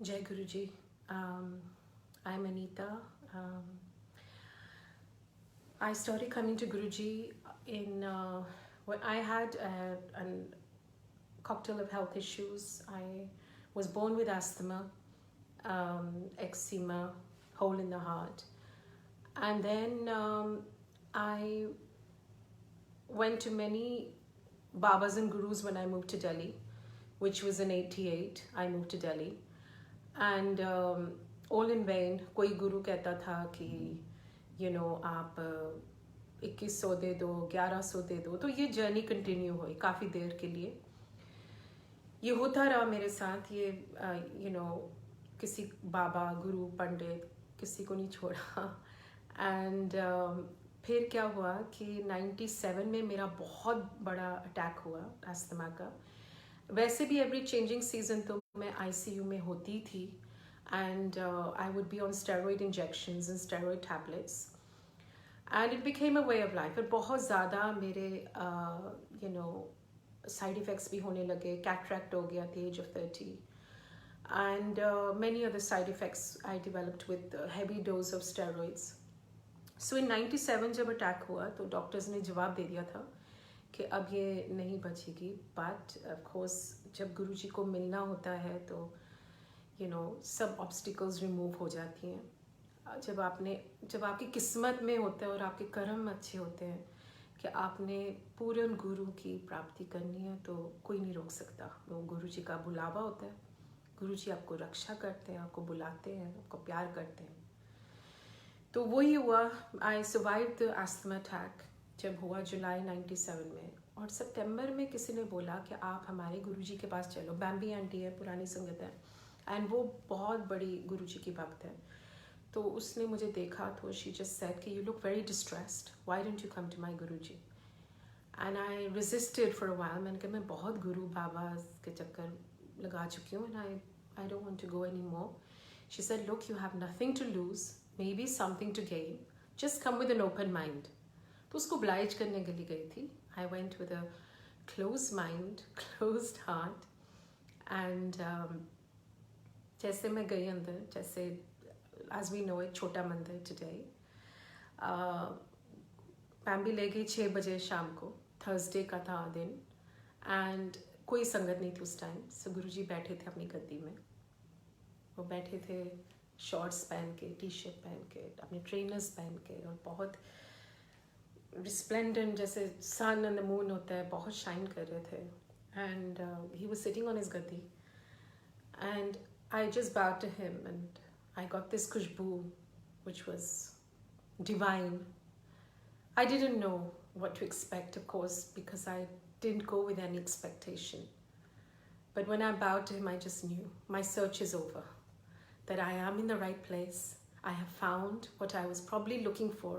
Jai Guruji. I'm Anita. Um, I started coming to Guruji in when I had a cocktail of health issues. I was born with asthma, eczema, hole in the heart, and then I went to many Babas and Gurus when I moved to Delhi, which was in '88. I moved to Delhi, and all in vain. कोई गुरु कहता था कि आप 2100 दे दो, 1100 दे दो. तो ये journey continue हुई काफ़ी देर के लिए. ये होता रहा मेरे साथ. ये किसी बाबा गुरु पंडित किसी को नहीं छोड़ा. एंड फिर क्या हुआ कि 97 में मेरा बहुत बड़ा अटैक हुआ अस्थमा का. वैसे भी एवरी चेंजिंग सीजन तो मैं आईसीयू में होती थी. And I would be on steroid injections and steroid tablets. And it became a way of life. और बहुत ज़्यादा मेरे साइड इफ़ेक्ट्स भी होने लगे. कैटरैक्ट हो गया the age of 30. And many other side effects I developed with heavy dose of steroids. So in 97 जब अटैक हुआ तो डॉक्टर्स ने जवाब दे दिया था कि अब ये नहीं बचेगी. बट ऑफ कोर्स जब गुरुजी को मिलना होता है तो सब ऑब्स्टिकल्स रिमूव हो जाती हैं. जब आपकी किस्मत में होता है और आपके कर्म अच्छे होते हैं कि आपने पूर्ण गुरु की प्राप्ति करनी है तो कोई नहीं रोक सकता. वो गुरुजी का बुलावा होता है. गुरुजी आपको रक्षा करते हैं, आपको बुलाते हैं, आपको प्यार करते हैं. तो वही हुआ. I survive the asthma attack जब हुआ जुलाई 97 में. और सितंबर में किसी ने बोला कि आप हमारे गुरुजी के पास चलो. बैम्बी आंटी है, पुरानी संगत है, एंड वो बहुत बड़ी गुरुजी की भक्त है. तो उसने मुझे देखा तो शी जस्ट सेड कि you look very distressed, why don't you come to my guruji. And I resisted for a while. मैंने कहा मैं बहुत गुरु बाबा के चक्कर लगा चुकी हूँ. And I don't want to go anymore. She said, look, you have nothing to lose, maybe something to gain. Just come with an open mind. तो उसको oblige करने के लिए गई थी. I went with a closed mind, closed heart. And जैसे मैं गई अंदर, जैसे as we know it, छोटा मंदिर today. पैम्बी ले गई 6 बजे शाम को. थर्सडे का था दिन. एंड कोई संगत नहीं थी उस टाइम. सो गुरुजी बैठे थे अपनी गद्दी में. वो बैठे थे शॉर्ट्स पहन के, टी शर्ट पहन के, अपने ट्रेनर्स पहन के, और बहुत रिस्प्लेंडेंट जैसे सन एंड द मून होता है, बहुत शाइन कर रहे थे. And he was sitting on his गद्दी. And I just bowed to him and I got this खुशबू which was divine. I didn't know what to expect, of course, because I didn't go with any expectation. But when I bowed to him, I just knew my search is over, that I am in the right place. I have found what I was probably looking for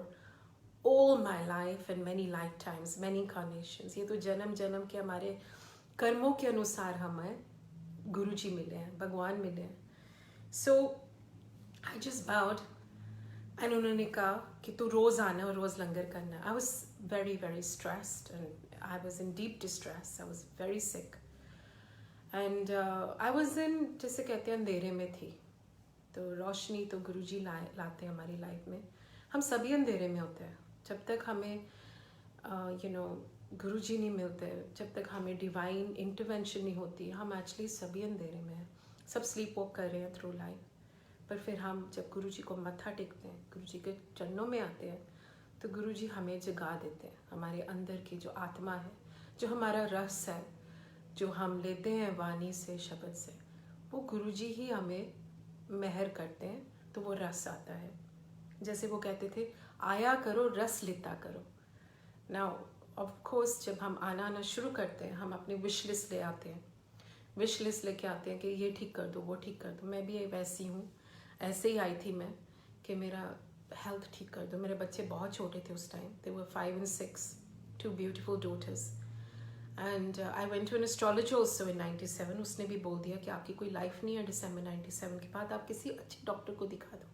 all my life and many lifetimes, many incarnations. ये तो जन्म जन्म के हमारे कर्मों के अनुसार हमें गुरुजी मिले हैं, भगवान मिले हैं. So I just bowed. And उन्होंने कहा कि तू रोज़ आना और रोज़ लंगर करना. आई was very very stressed and I was in deep distress. I was very sick and I was in, जैसे कहते हैं, अंधेरे में थी. तो रोशनी तो गुरुजी लाते हैं हमारी लाइफ में. हम सभी अंधेरे में होते हैं. जब तक हमें गुरुजी नहीं मिलते, जब तक हमें डिवाइन इंटरवेंशन नहीं होती, हम एक्चुअली सभी अंधेरे में हैं. सब स्लीप वॉक कर रहे हैं थ्रू लाइफ. पर फिर हम जब गुरुजी को मत्था टेकते हैं, गुरुजी के चरणों में आते हैं, तो गुरुजी हमें जगा देते हैं. हमारे अंदर की जो आत्मा है, जो हमारा रस है, जो हम लेते हैं वाणी से, शब्द से, वो गुरुजी ही हमें मेहर करते हैं. तो वो रस आता है. जैसे वो कहते थे, आया करो रस लेता करो. नाउ ऑफ कोर्स जब हम आना शुरू करते हैं, हम अपनी विश लिस्ट ले आते हैं. विश लिस्ट लेके आते हैं कि ये ठीक कर दो, वो ठीक कर दो. मैं भी वैसी हूँ. ऐसे ही आई थी मैं कि मेरा हेल्थ ठीक कर दो. मेरे बच्चे बहुत छोटे थे उस time. They were 5 and 6, 2 beautiful daughters. And I went to an astrologer also in 97. उसने भी बोल दिया कि आपकी कोई लाइफ नहीं है दिसंबर 97 के बाद. आप किसी अच्छे डॉक्टर को दिखा दो.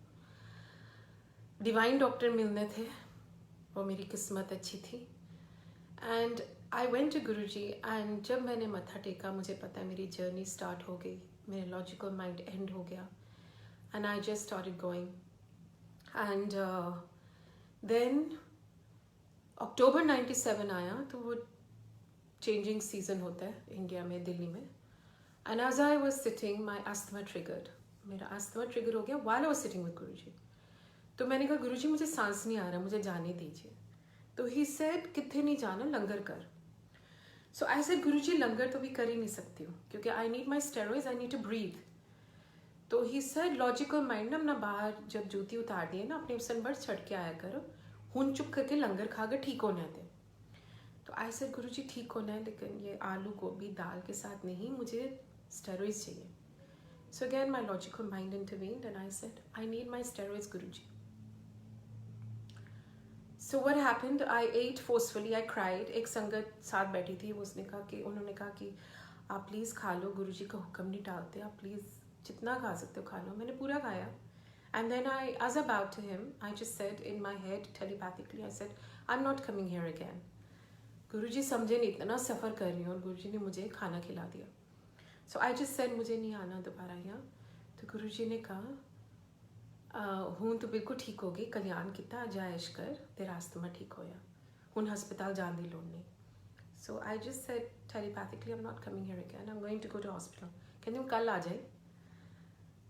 डिवाइन डॉक्टर मिलने थे. वो मेरी किस्मत अच्छी थी. And I went to Guruji. And जब मैंने मत्था टेका, मुझे पता है मेरी जर्नी स्टार्ट हो गई. मेरा लॉजिकल माइंड एंड हो गया and I just started going and then October 97 आया तो वो चेंजिंग सीजन होता है इंडिया में, दिल्ली में. And as I was sitting my asthma triggered, मेरा अस्थमा ट्रिगर हो गया while I was sitting with गुरुजी. तो मैंने कहा गुरुजी मुझे सांस नहीं आ रहा, मुझे जाने दीजिए. तो ही सेड कितने नहीं जाना, लंगर कर. सो आई सेड गुरुजी लंगर तो भी कर ही नहीं सकती हूँ क्योंकि I need my steroids, I need to breathe. तो ही सेड लॉजिकल माइंड ना अपना बाहर जब जूती उतार दिए ना अपने सनबर्ड छट के आया करो, हुन चुप करके लंगर खा कर ठीक होने थे. तो आई सेड गुरुजी ठीक होना है लेकिन ये आलू गोभी दाल के साथ नहीं, मुझे स्टेरॉइड्स चाहिए. So again, my logical mind intervened and I said, I need my steroids, Guruji. So what happened? I ate forcefully, I cried. एक संगत साथ बैठी थी, उसने कहा कि उन्होंने कहा कि आप प्लीज़ खा लो, गुरुजी का हुक्म नहीं टालते, आप प्लीज़ जितना खा सकते हो खा लो. मैंने पूरा खाया. And then as I bowed to him, I just said in my head telepathically, I said, I'm not coming here again. गुरुजी समझे नहीं, इतना सफ़र कर रही हूँ और गुरुजी ने मुझे खाना खिला दिया. सो आई जस्ट सेड मुझे नहीं आना दोबारा यहाँ. तो गुरुजी ने कहा हूँ तो बिल्कुल ठीक होगी, कल्याण किता जायश कर, तेरा अस्थमा ठीक होया, हूँ हस्पताल जान दी लोड़ नहीं. So I just said telepathically I am not coming here again, I am going to go to hospital. कहते हूँ कल आ जाए,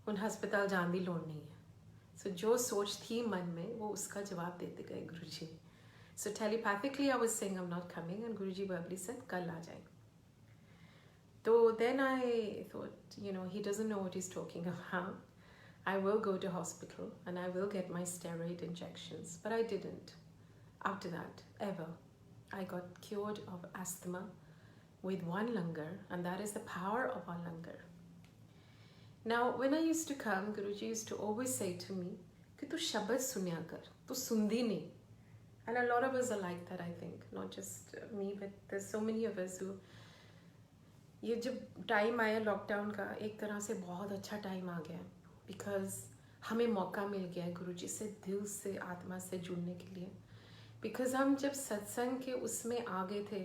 हूँ हस्पताल जान दी लोड़ नहीं है. सो जो सोच थी मन में वो उसका जवाब देते गए Guruji. So telepathically I was saying I am not coming and Guruji verbally said कल आ जाए. So then I thought, he doesn't know what he's talking about. I will go to hospital and I will get my steroid injections. But I didn't. After that, ever. I got cured of asthma with one langar, and that is the power of one langar. Now, when I used to come, Guruji used to always say to me, कि तू शब्द सुन्या कर, तू सुनदी नहीं. And a lot of us are like that, I think. Not just me, but there's so many of us who ये जब time आया लॉकडाउन का, एक तरह से बहुत अच्छा टाइम आ गया बिकॉज हमें मौका मिल गया है गुरुजी से दिल से आत्मा से जुड़ने के लिए. बिकॉज हम जब सत्संग के उसमें आ गए थे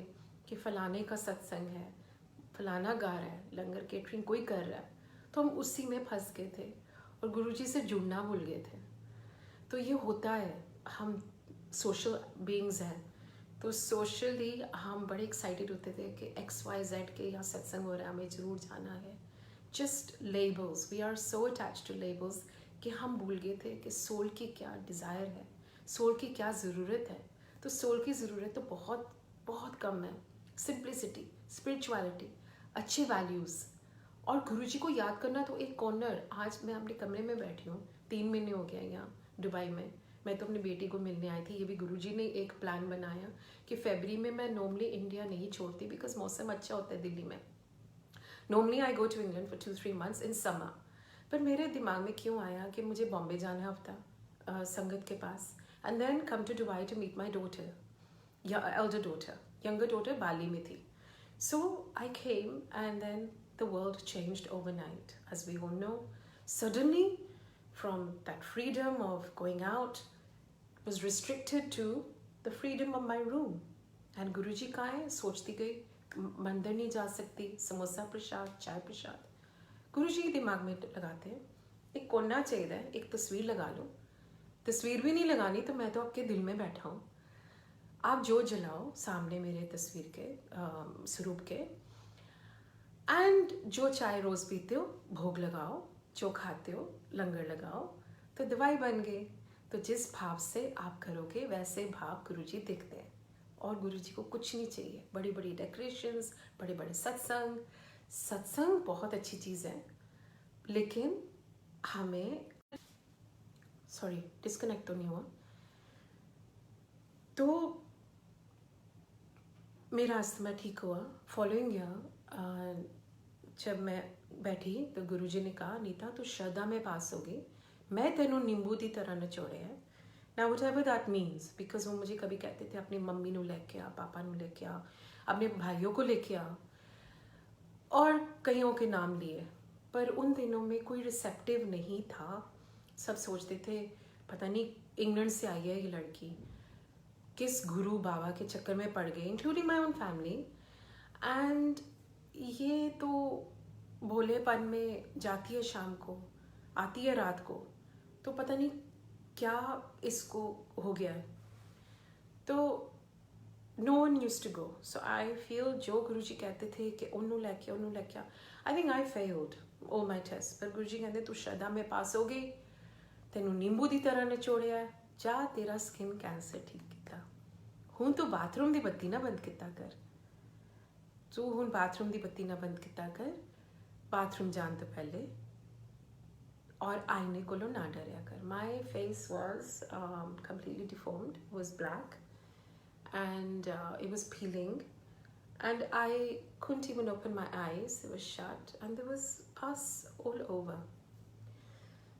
कि फलाने का सत्संग है, फलाना गा रहा है, लंगर केटरिंग कोई कर रहा है, तो हम उसी में फंस गए थे और गुरुजी से जुड़ना भूल गए थे. तो ये होता है, हम सोशल बीइंग्स हैं, तो सोशली हम बड़े एक्साइटेड होते थे कि XYZ के यहाँ सत्संग हो रहा है, हमें ज़रूर जाना है. Just labels, we are so attach to labels कि हम भूल गए थे कि सोल की क्या डिज़ायर है, सोल की क्या ज़रूरत है. तो सोल की ज़रूरत तो बहुत बहुत कम है. सिंप्लिसिटी, स्पिरिचुअलिटी, अच्छे वैल्यूज़ और गुरुजी को याद करना. तो एक कॉर्नर, आज मैं अपने कमरे में बैठी हूँ, 3 महीने हो गया यहाँ दुबई में. मैं तो अपनी बेटी को मिलने आई थी. ये भी गुरुजी ने एक प्लान बनाया कि फरवरी में मैं नॉर्मली इंडिया नहीं छोड़ती बिकॉज मौसम अच्छा होता है दिल्ली में. Normally I go to England for 2-3 months in summer. पर मेरे दिमाग में क्यों आया कि मुझे बॉम्बे जाना है हफ्ता संगत के पास, and then come to Dubai to meet my daughter, या elder daughter. Younger daughter Bali में थी. So I came and then the world changed overnight as we all know. Suddenly from that freedom of going out was restricted to the freedom of my room. And Guruji कहाँ है? सोचती गई, मंदिर नहीं जा सकती, समोसा प्रसाद, चाय प्रसाद. गुरुजी दिमाग में लगाते हैं एक कोना चाहिए, एक तस्वीर लगा लो. तस्वीर भी नहीं लगानी तो मैं तो आपके दिल में बैठा हूँ. आप जो जलाओ सामने मेरे तस्वीर के स्वरूप के, एंड जो चाय रोज़ पीते हो भोग लगाओ, जो खाते हो लंगर लगाओ, तो दवाई बन गई. तो जिस भाव से आप करोगे वैसे भाव गुरुजी दिखते हैं. और गुरुजी को कुछ नहीं चाहिए, बड़ी बड़ी डेकोरेशंस, बड़े बड़े सत्संग. सत्संग बहुत अच्छी चीज़ है लेकिन हमें डिस्कनेक्ट तो नहीं हुआ. तो मेरा अस्थमा ठीक हुआ. फॉलोइंग ईयर जब मैं बैठी तो गुरुजी ने कहा, नीता तू श्रद्धा में पास होगी, मैं तेनों नींबू की तरह नचोड़े है. ना व्हाटएवर दैट मीन्स, बिकॉज वो मुझे कभी कहते थे अपनी मम्मी को लेके आ, पापा को लेके आ, अपने भाइयों को लेके आ, और कईयों के नाम लिए. पर उन दिनों में कोई रिसेप्टिव नहीं था. सब सोचते थे पता नहीं इंग्लैंड से आई है ये लड़की, किस गुरु बाबा के चक्कर में पड़ गई, including my own family. And ये तो भोलेपन में जाती है शाम को, आती है रात को, तो पता नहीं क्या इसको हो गया है। तो no one use to go. So I feel जो गुरुजी कहते थे कि उन्नू लैके I think I failed all my test, पर गुरुजी कहते तू श्रद्धा में पास हो गई, तेनू नींबू की तरह निचोड़िया है, जा तेरा स्किन कैंसर ठीक किया। हूँ तू बाथरूम की बत्ती ना बंद किया कर, तू हूँ बाथरूम की बत्ती ना बंद किया कर, बाथरूम जान तो पहले, और आईने को ना डरिया कर। My face was completely deformed, was black, and it was peeling, and I couldn't even open my eyes, it was shut, and there was pus all over.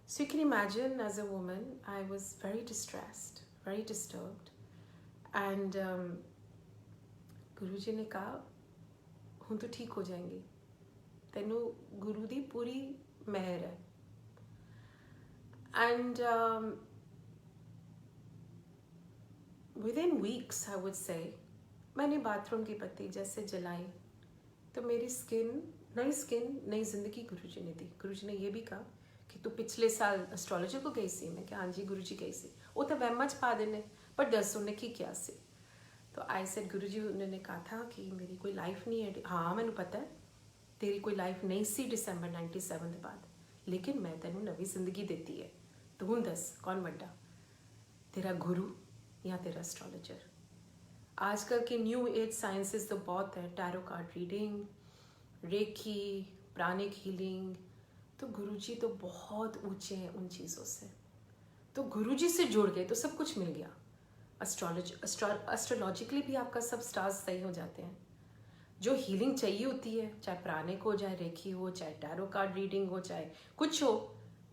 So you can imagine, as a woman, I was very distressed, very disturbed, and गुरुजी ने कहा हूँ तो ठीक हो जाएंगी, तेनू गुरु दी पूरी मेहर है। And within weeks, I would say, मैंने बाथरूम की बत्ती जैसे जलाई तो मेरी स्किन, नई जिंदगी गुरुजी ने दी। गुरुजी ने ये भी कहा कि तू पिछले साल एस्ट्रोलॉजर को गई सी। मैं क्या, हाँ जी गुरुजी गई सी। वो तो वहम च पा देने, पर दस उन्हें की क्या सी। तो आई सेड गुरुजी, उन्होंने कहा था कि मेरी कोई लाइफ नहीं है। हाँ मैंने पता है तेरी कोई लाइफ नहीं सी दिसंबर 97 के बाद, लेकिन मैं तेनू नवी जिंदगी देती है। तो हूँ दस कौन वड्डा, तेरा गुरु या तेरा एस्ट्रोलॉजर। आजकल के न्यू एज साइंसेस तो बहुत है, tarot card reading, reiki, pranic healing. तो गुरुजी तो बहुत ऊंचे हैं उन चीज़ों से। तो गुरुजी से जुड़ गए तो सब कुछ मिल गया। एस्ट्रोलॉजिकली भी आपका सब स्टार्स सही हो जाते हैं। जो हीलिंग चाहिए होती है, चाहे प्राणिक हो, चाहे रेकी हो, चाहे टैरो कार्ड रीडिंग हो, चाहे कुछ हो,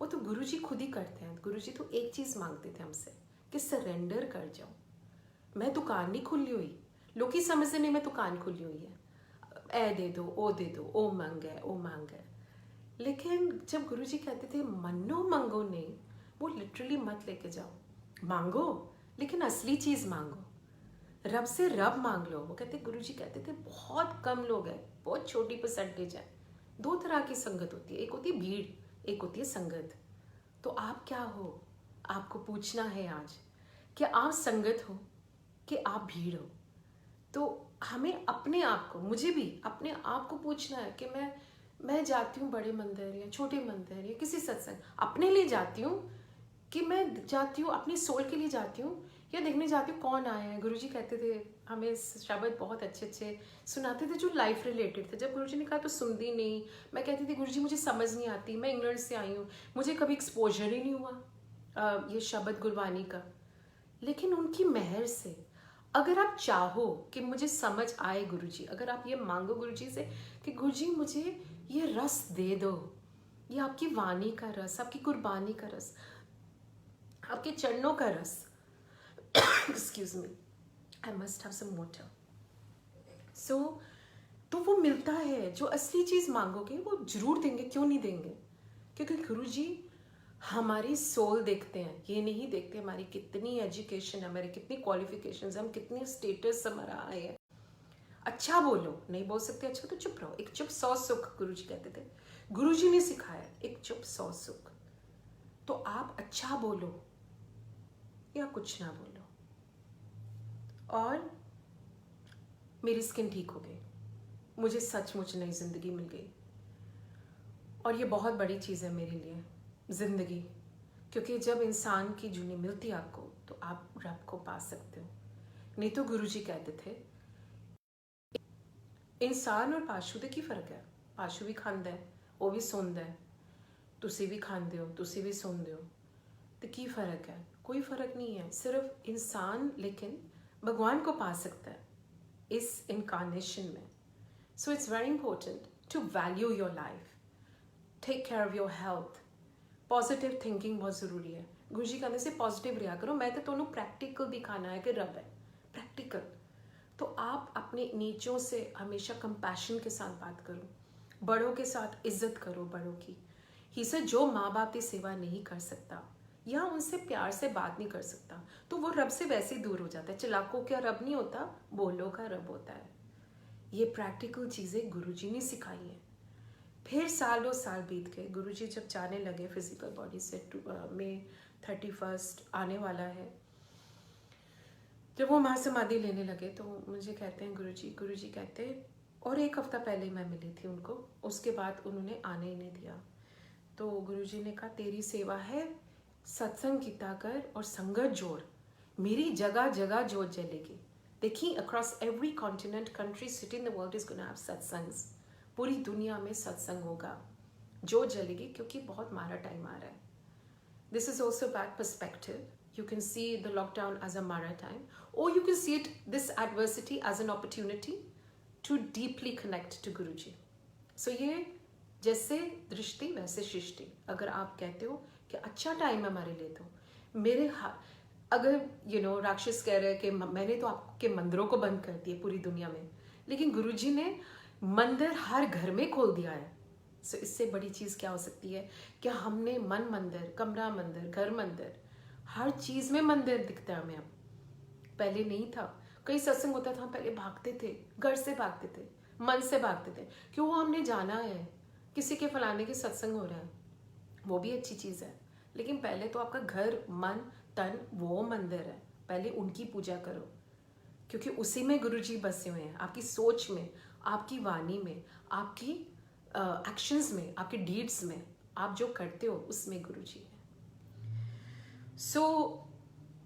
वो तो गुरुजी खुद ही करते हैं। गुरुजी तो एक चीज़ मांगते थे हमसे कि सरेंडर कर जाओ। मैं दुकान नहीं खुली हुई, लोग ही समझते नहीं मैं दुकान खुली हुई है, ए दे दो, ओ दे दो, ओ मांग है। लेकिन जब गुरुजी कहते थे मनो मंगो नहीं, वो लिटरली मत लेके जाओ, मांगो लेकिन असली चीज़ मांगो, रब से रब मांग लो। वो कहते, गुरुजी कहते थे बहुत कम लोग हैं, बहुत छोटी परसेंटेज है। दो तरह की संगत होती है, एक होती है भीड़, एक होती है संगत। तो आप क्या हो, आपको पूछना है आज कि आप संगत हो कि आप भीड़ हो। तो हमें अपने आप को, मुझे भी अपने आप को पूछना है कि मैं जाती हूँ बड़े मंदिर या छोटे मंदिर या किसी सत्संग, अपने लिए जाती हूँ कि मैं जाती हूँ अपनी सोल के लिए जाती हूँ, या देखने जाती हूँ कौन आया है। गुरुजी कहते थे हमें शब्द बहुत अच्छे सुनाते थे जो लाइफ रिलेटेड थे। जब गुरुजी ने कहा तो सुनती नहीं, मैं कहती थी गुरुजी मुझे समझ नहीं आती, मैं इंग्लैंड से आई हूँ, मुझे कभी एक्सपोजर ही नहीं हुआ ये शब्द गुरबानी का। लेकिन उनकी मेहर से अगर आप चाहो कि मुझे समझ आए गुरुजी, अगर आप ये मांगो गुरुजी से कि गुरुजी मुझे ये रस दे दो, ये आपकी वाणी का रस, आपकी कुर्बानी का रस, आपके चरणों का रस, excuse me, I must have some water. So तो वो मिलता है। जो असली चीज़ मांगोगे वो जरूर देंगे, क्यों नहीं देंगे? क्योंकि गुरुजी हमारी सोल देखते हैं, ये नहीं देखते हमारी कितनी एजुकेशन है, हमारी कितनी क्वालिफिकेशंस है, हम कितनी स्टेटस हमारा आए हैं। अच्छा बोलो, नहीं बोल सकते अच्छा तो चुप रहो। एक चुप 100 सुख, गुरुजी कहते थे। गुरुजी ने सिखाया एक चुप 100 सुख। तो आप अच्छा बोलो या कुछ ना बोलो। और मेरी स्किन ठीक हो गई, मुझे सचमुच नई जिंदगी मिल गई। और ये बहुत बड़ी चीज़ है मेरे लिए, जिंदगी। क्योंकि जब इंसान की जुनी मिलती है आपको, तो आप रब को पा सकते हो। नहीं तो गुरुजी कहते थे इंसान और पाशू दे की फर्क है? पाशू भी खांदा है, वो भी सौंदा है, तुसी भी खांदे हो, तुसी भी सौंदे हो, तो की फर्क है? कोई फर्क नहीं है। सिर्फ इंसान लेकिन भगवान को पा सकता है इस इनकारनेशन में। So it's very important to value your life, take care of your health. Positive thinking बहुत ज़रूरी है। गुरुजी कहने से पॉजिटिव रहा करो। मैं तो तुम्हें प्रैक्टिकल दिखाना है कि रब है, प्रैक्टिकल। तो आप अपने नीचों से हमेशा कंपैशन के साथ बात करो, बड़ों के साथ इज्जत करो बड़ों की। ही से जो माँ बाप की सेवा नहीं कर सकता या उनसे प्यार से बात नहीं कर सकता, तो वो रब से वैसे ही दूर हो जाता है। चलाकों का रब नहीं होता, बोलों का रब होता है। ये प्रैक्टिकल चीज़ें गुरुजी ने सिखाई हैं। फिर साल 2 साल बीत गए, गुरुजी जब जाने लगे फिजिकल बॉडी से, मई 31 आने वाला है, जब वो महासमाधि लेने लगे तो मुझे कहते हैं गुरुजी कहते हैं, और 1 हफ्ता पहले मैं मिली थी उनको, उसके बाद उन्होंने आने ही नहीं दिया। तो गुरुजी ने कहा तेरी सेवा है, सत्संग गीता कर और संगत जोड़, मेरी जगह जगह जोत जलेगी। देखिए across every continent, country, city in the world is gonna have satsangs, पूरी दुनिया में सत्संग होगा, जोत जलेगी, क्योंकि बहुत मारा टाइम आ रहा है। This is also bad perspective. You can see the lockdown as a Mara time, or you can see it, this adversity, as an opportunity to deeply connect to Guruji. So ये जैसे दृष्टि वैसे सृष्टि। अगर आप कहते हो कि अच्छा टाइम है हमारे लिए, तो मेरे अगर राक्षस कह रहे हैं कि मैंने तो आपके मंदिरों को बंद कर दिए पूरी दुनिया में, लेकिन गुरुजी ने मंदिर हर घर में खोल दिया है। सो इससे बड़ी चीज़ क्या हो सकती है कि हमने मन मंदिर, कमरा मंदिर, घर मंदिर, हर चीज़ में मंदिर दिखता है हमें अब, पहले नहीं था। कई सत्संग होता था, पहले भागते थे, घर से भागते थे, मन से भागते थे, क्यों? वो हमने जाना है, किसी के फलाने के सत्संग हो रहा है, वो भी अच्छी चीज़ है, लेकिन पहले तो आपका घर, मन, तन वो मंदिर है, पहले उनकी पूजा करो, क्योंकि उसी में गुरुजी बसे हुए हैं, आपकी सोच में, आपकी वाणी में, आपकी एक्शंस में, आपके डीड्स में, आप जो करते हो उसमें गुरुजी है। So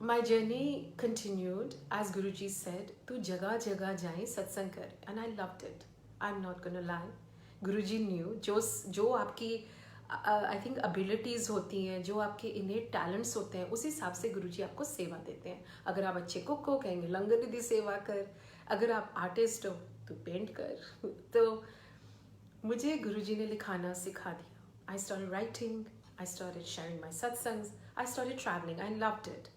my journey continued as Guruji said, तू जगह जगह जाए सत्संग कर, and I loved it. I'm not gonna lie. Guruji knew जो आपकी I think abilities होती हैं, जो आपके innate talents होते हैं, उस हिसाब से गुरुजी आपको सेवा देते हैं। अगर आप अच्छे कुक हो, कहेंगे लंगर दीदी सेवा कर, अगर आप आर्टिस्ट हो तो पेंट कर। तो मुझे गुरुजी ने लिखाना सिखा दिया। I started writing, I started sharing my satsangs, I started traveling, I loved it.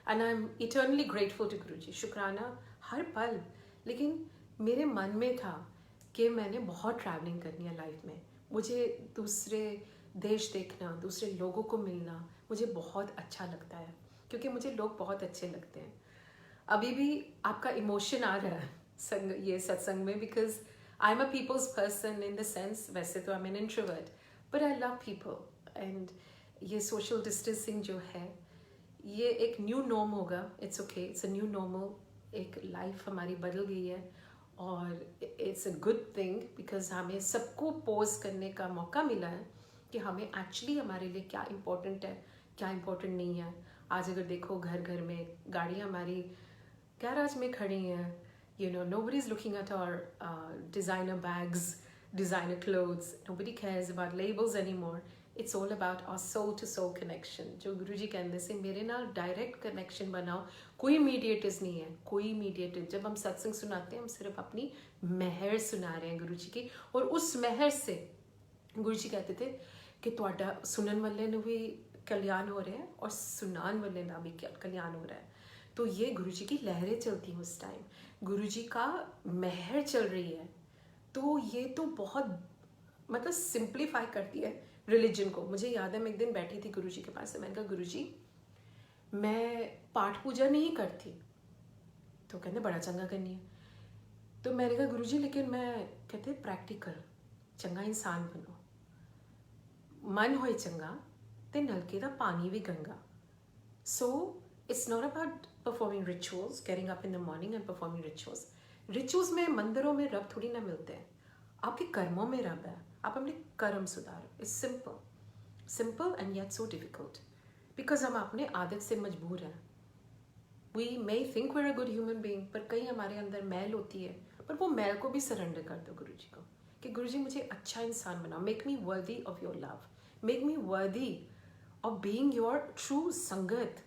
And I'm eternally grateful to Guruji. शुक्राना हर पल। लेकिन मेरे मन में था कि मैंने बहुत ट्रैवलिंग करनी है लाइफ में, मुझे दूसरे देश देखना, दूसरे लोगों को मिलना मुझे बहुत अच्छा लगता है, क्योंकि मुझे लोग बहुत अच्छे लगते हैं। अभी भी आपका इमोशन आ रहा है ये सत्संग में, because I am a people's person in the sense, वैसे तो आई am an introvert, but I love people. And ये सोशल डिस्टेंसिंग जो है, ये एक न्यू नॉर्म होगा। It's okay, it's a new normal, एक लाइफ हमारी बदल गई है, और it's a good thing, because हमें सबको पोज करने का मौका मिला है कि हमें एक्चुअली हमारे लिए क्या इम्पोर्टेंट है, क्या इम्पोर्टेंट नहीं है। आज अगर देखो घर घर में गाड़ियाँ हमारी गैराज में खड़ी हैं, nobody is looking at our designer bags, designer clothes, nobody cares about labels anymore. It's all about our soul to soul connection. जो गुरुजी कहते से मेरे नाल डायरेक्ट कनेक्शन बनाओ, कोई मीडिएटर्स नहीं है, कोई मीडिएटर। जब हम सत्संग सुनाते हैं, हम सिर्फ अपनी महर सुना रहे हैं गुरुजी की, और उस महर से गुरुजी कहते थे कि तुहाडा सुनन वाले ने भी कल्याण हो रहा है और सुनान वाले ना भी कल्याण हो रहा है। तो ये गुरुजी की लहरें चलती हैं उस टाइम, गुरुजी का महर चल रही है। तो ये तो बहुत मतलब सिंप्लीफाई करती है रिलीजन को। मुझे याद है मैं एक दिन बैठी थी गुरुजी के पास, मैंने कहा गुरुजी मैं पाठ पूजा नहीं करती, तो कहते बड़ा चंगा करनी है। तो मैंने कहा गुरुजी लेकिन मैं, कहते प्रैक्टिकल चंगा इंसान बनो, मन होए चंगा ते नलके दा पानी भी गंगा। सो it's not about performing rituals, getting up in the morning and performing rituals. Rituals में, मंदिरों में रब थोड़ी ना मिलते हैं, आपके कर्मों में रब है, आप अपने कर्म सुधारो। It's simple and yet so difficult, because हम अपने आदत से मजबूर हैं। We may think we're a good human being, पर कहीं हमारे अंदर मैल होती है, पर वो मैल को भी सरेंडर कर दो गुरुजी को, कि गुरुजी मुझे अच्छा इंसान बनाओ, make me worthy of your love, make me worthy of being your true संगत,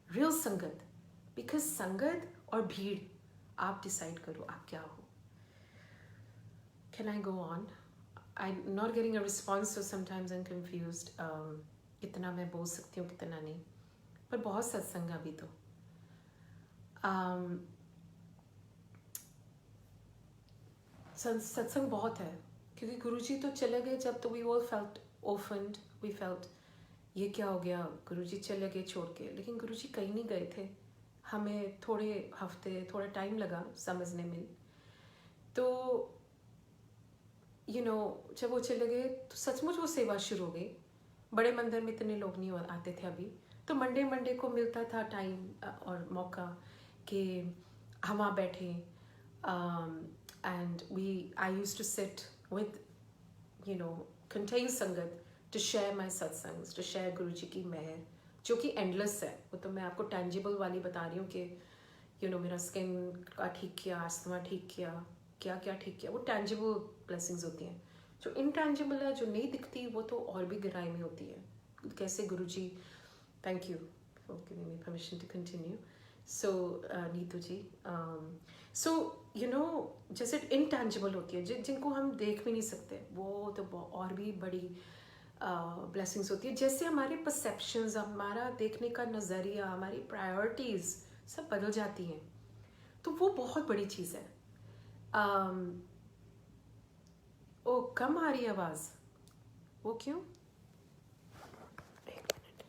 रियल संगत। बिकॉज संगत और भीड़, आप डिसाइड करो आप क्या हो। Can I go on? I not getting a response, so sometimes I am confused, कितना मैं बोल सकती हूँ कितना नहीं, पर बहुत सत्संग अभी तो। सत्संग बहुत है, क्योंकि गुरुजी तो चले गए जब, तो we all felt offended, we felt ये क्या हो गया, गुरुजी चले गए छोड़ के। लेकिन गुरुजी कहीं नहीं गए थे, हमें थोड़े हफ्ते, थोड़ा टाइम लगा समझने में। तो जब वो चले गए तो सचमुच वो सेवा शुरू हो गई। बड़े मंदिर में इतने लोग नहीं आते थे अभी, तो मंडे को मिलता था टाइम और मौका कि हम वहाँ बैठे। And I use to sit with content sangat to share my satsang, to share गुरु जी की मेहर जो कि एंडलेस है। वो तो मैं आपको टेंजिबल वाली बता रही हूँ कि मेरा स्किन का ठीक किया, आस्थमा ठीक किया, क्या क्या ठीक किया, वो टेंजिबल ब्लेसिंग्स होती हैं। जो इनटेंजिबल है, जो नहीं दिखती, वो तो और भी गहराई में होती है। कैसे Guru ji, thank you for giving me permission to continue. So Neetu ji, so जैसे इनटेंजिबल होती है, जिनको हम देख भी नहीं सकते, वो तो और भी बड़ी ब्लेसिंग्स होती है। जैसे हमारे परसेप्शंस, हमारा देखने का नज़रिया, हमारी प्रायोरिटीज़ सब बदल जाती हैं, तो वो बहुत बड़ी चीज़ है। ओ कम आ रही है आवाज़, वो क्यों? एक मिनट,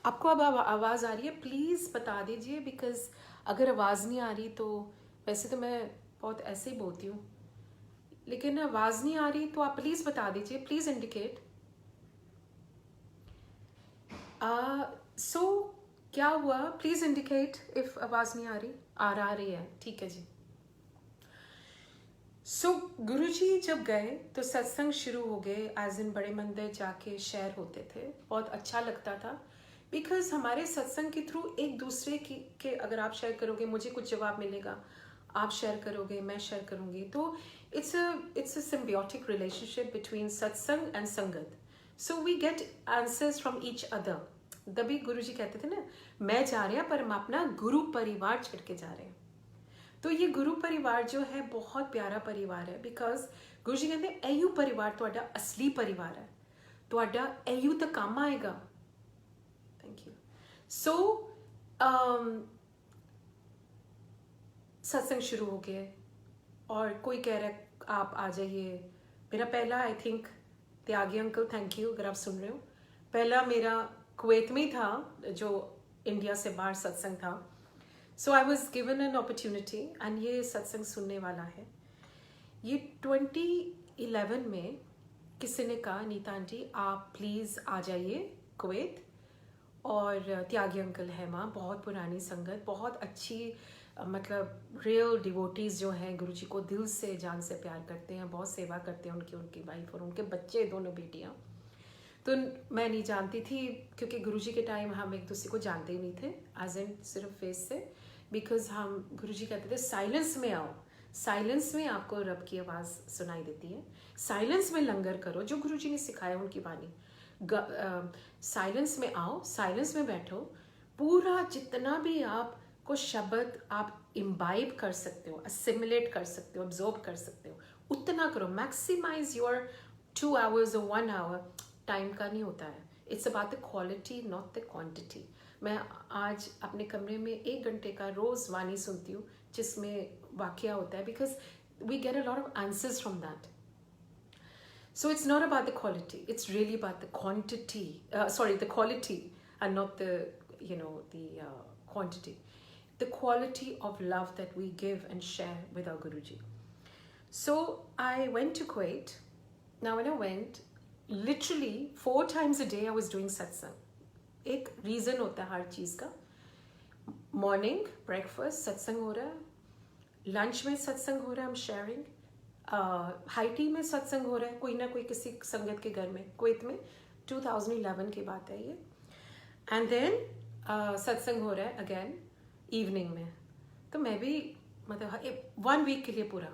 आपको अब आवाज़ आ रही है? प्लीज़ बता दीजिए, बिकॉज अगर आवाज़ नहीं आ रही तो वैसे तो मैं बहुत ऐसे ही बोलती हूँ, लेकिन आवाज़ नहीं आ रही तो आप प्लीज़ बता दीजिए, प्लीज़ इंडिकेट। सो क्या हुआ, प्लीज़ इंडिकेट इफ़ आवाज़ नहीं आ रही। आ रही है, ठीक है जी। सो गुरुजी जब गए तो सत्संग शुरू हो गए, एज इन बड़े मंदिर जाके शेयर होते थे, बहुत अच्छा लगता था। बिकॉज हमारे सत्संग के थ्रू एक दूसरे की के अगर आप शेयर करोगे, मुझे कुछ जवाब मिलेगा, आप शेयर करोगे, मैं शेयर करूँगी, तो it's a symbiotic relationship between satsang and sangat. So we get answers from each other. तभी गुरुजी कहते थे ना, मैं जा रहा पर हम अपना गुरु परिवार छड़ के जा रहे हैं। तो ये गुरु परिवार जो है बहुत प्यारा परिवार है, बिकॉज गुरु जी कहते हैं एयू परिवार तुहाडा असली परिवार है, तुहाडा एयू तो काम आएगा। Thank you. सो सत्संग शुरू हो गया और कोई कह रहा है आप आ जाइए। मेरा पहला, I think Tyagi uncle, thank you अगर आप सुन रहे हो, पहला मेरा कुवैत में ही था, जो इंडिया से बाहर सत्संग था। So I was given an opportunity, and ये सत्संग सुनने वाला है। ये 2011 में किसी ने कहा, नीता आंटी आप प्लीज़ आ जाइए कुवैत, और त्यागी अंकल है वहाँ, बहुत पुरानी संगत, बहुत अच्छी, मतलब रियल डिवोटीज़ जो हैं गुरु जी को दिल से जान से प्यार करते हैं, बहुत सेवा करते हैं, उनकी वाइफ और उनके बच्चे, दोनों बेटियाँ। तो मैं नहीं जानती थी, क्योंकि गुरुजी के टाइम हम एक दूसरे को जानते ही नहीं थे, एज एन सिर्फ फेस से। बिकॉज हम, गुरुजी कहते थे साइलेंस में आओ, साइलेंस में आपको रब की आवाज़ सुनाई देती है, साइलेंस में लंगर करो, जो गुरुजी ने सिखाया उनकी वाणी। साइलेंस में आओ, साइलेंस में बैठो, पूरा जितना भी आपको शब्द आप इम्बाइब कर सकते हो, असिमुलेट कर सकते हो, अब्जॉर्ब कर सकते हो, उतना करो। Maximise your 2 hours or 1 hour। Time का नहीं होता है, it's about the quality not the quantity. मैं आज अपने कमरे में 1 घंटे का रोज़ वाणी सुनती हूँ, जिसमें वाकया होता है, because we get a lot of answers from that. So it's not about the quality, it's really about the quantity, the quality, and not the quantity, the quality of love that we give and share with our Guruji. So I went to Kuwait. Now when I went, literally 4 times a day I was doing satsang. एक reason होता है हर चीज़ का। Morning breakfast सत्संग हो रहा है, lunch में सत्संग हो रहा है, हम शेयरिंग, हाई टी में सत्संग हो रहा है, कोई ना कोई किसी संगत के घर में, कुवैत में 2011 की बात है ये। एंड देन सत्संग हो रहा है अगेन इवनिंग में। तो मैं भी मतलब 1 वीक के लिए पूरा,